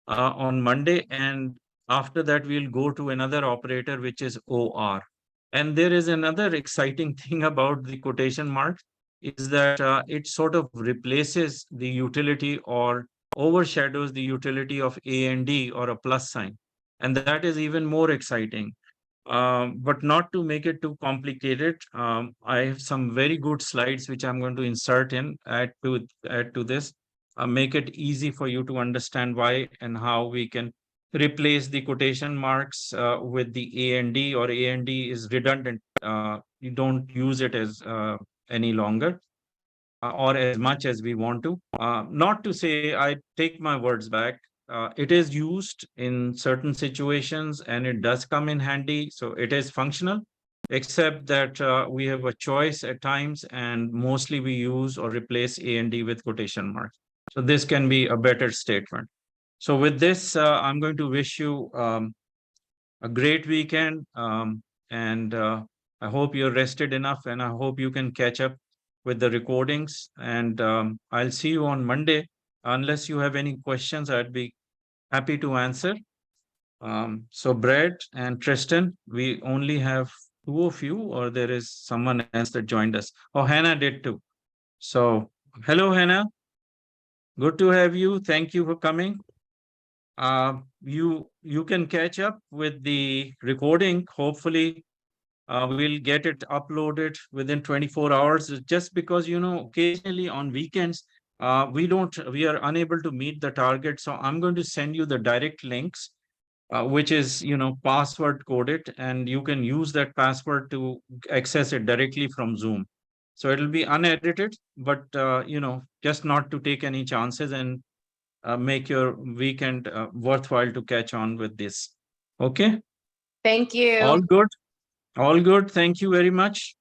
on Monday. And after that, we'll go to another operator, which is OR. And there is another exciting thing about the quotation marks is that it sort of replaces the utility or overshadows the utility of A and D or a plus sign. And that is even more exciting. But not to make it too complicated, I have some very good slides which I'm going to insert in, add to this, make it easy for you to understand why and how we can replace the quotation marks with the A and D, or A and D is redundant. You don't use it as any longer or as much as we want to. Not to say, I take my words back. It is used in certain situations and it does come in handy. So it is functional, except that we have a choice at times, and mostly we use or replace A and D with quotation marks. So this can be a better statement. So with this, I'm going to wish you a great weekend. And I hope you're rested enough, and I hope you can catch up with the recordings. And I'll see you on Monday. Unless you have any questions, I'd be happy to answer. So Brad and Tristan, we only have two of you, or there is someone else that joined us. Oh, Hannah did too. So hello, Hannah. Good to have you. Thank you for coming. You can catch up with the recording. Hopefully, we'll get it uploaded within 24 hours. Just because, occasionally on weekends, we are unable to meet the target. So I'm going to send you the direct links, which is, password coded, and you can use that password to access it directly from Zoom. So it'll be unedited, but, just not to take any chances and make your weekend worthwhile to catch on with this. Okay. Thank you. All good. All good. Thank you very much.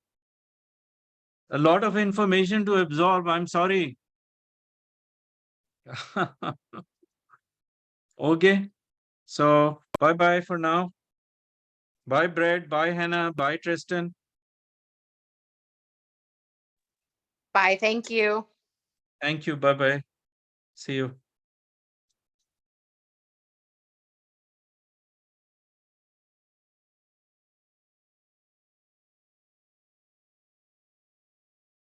A lot of information to absorb. I'm sorry. Okay. So bye bye for now. Bye, Brad. Bye, Hannah. Bye, Tristan. Bye. Thank you. Thank you. Bye bye. See you.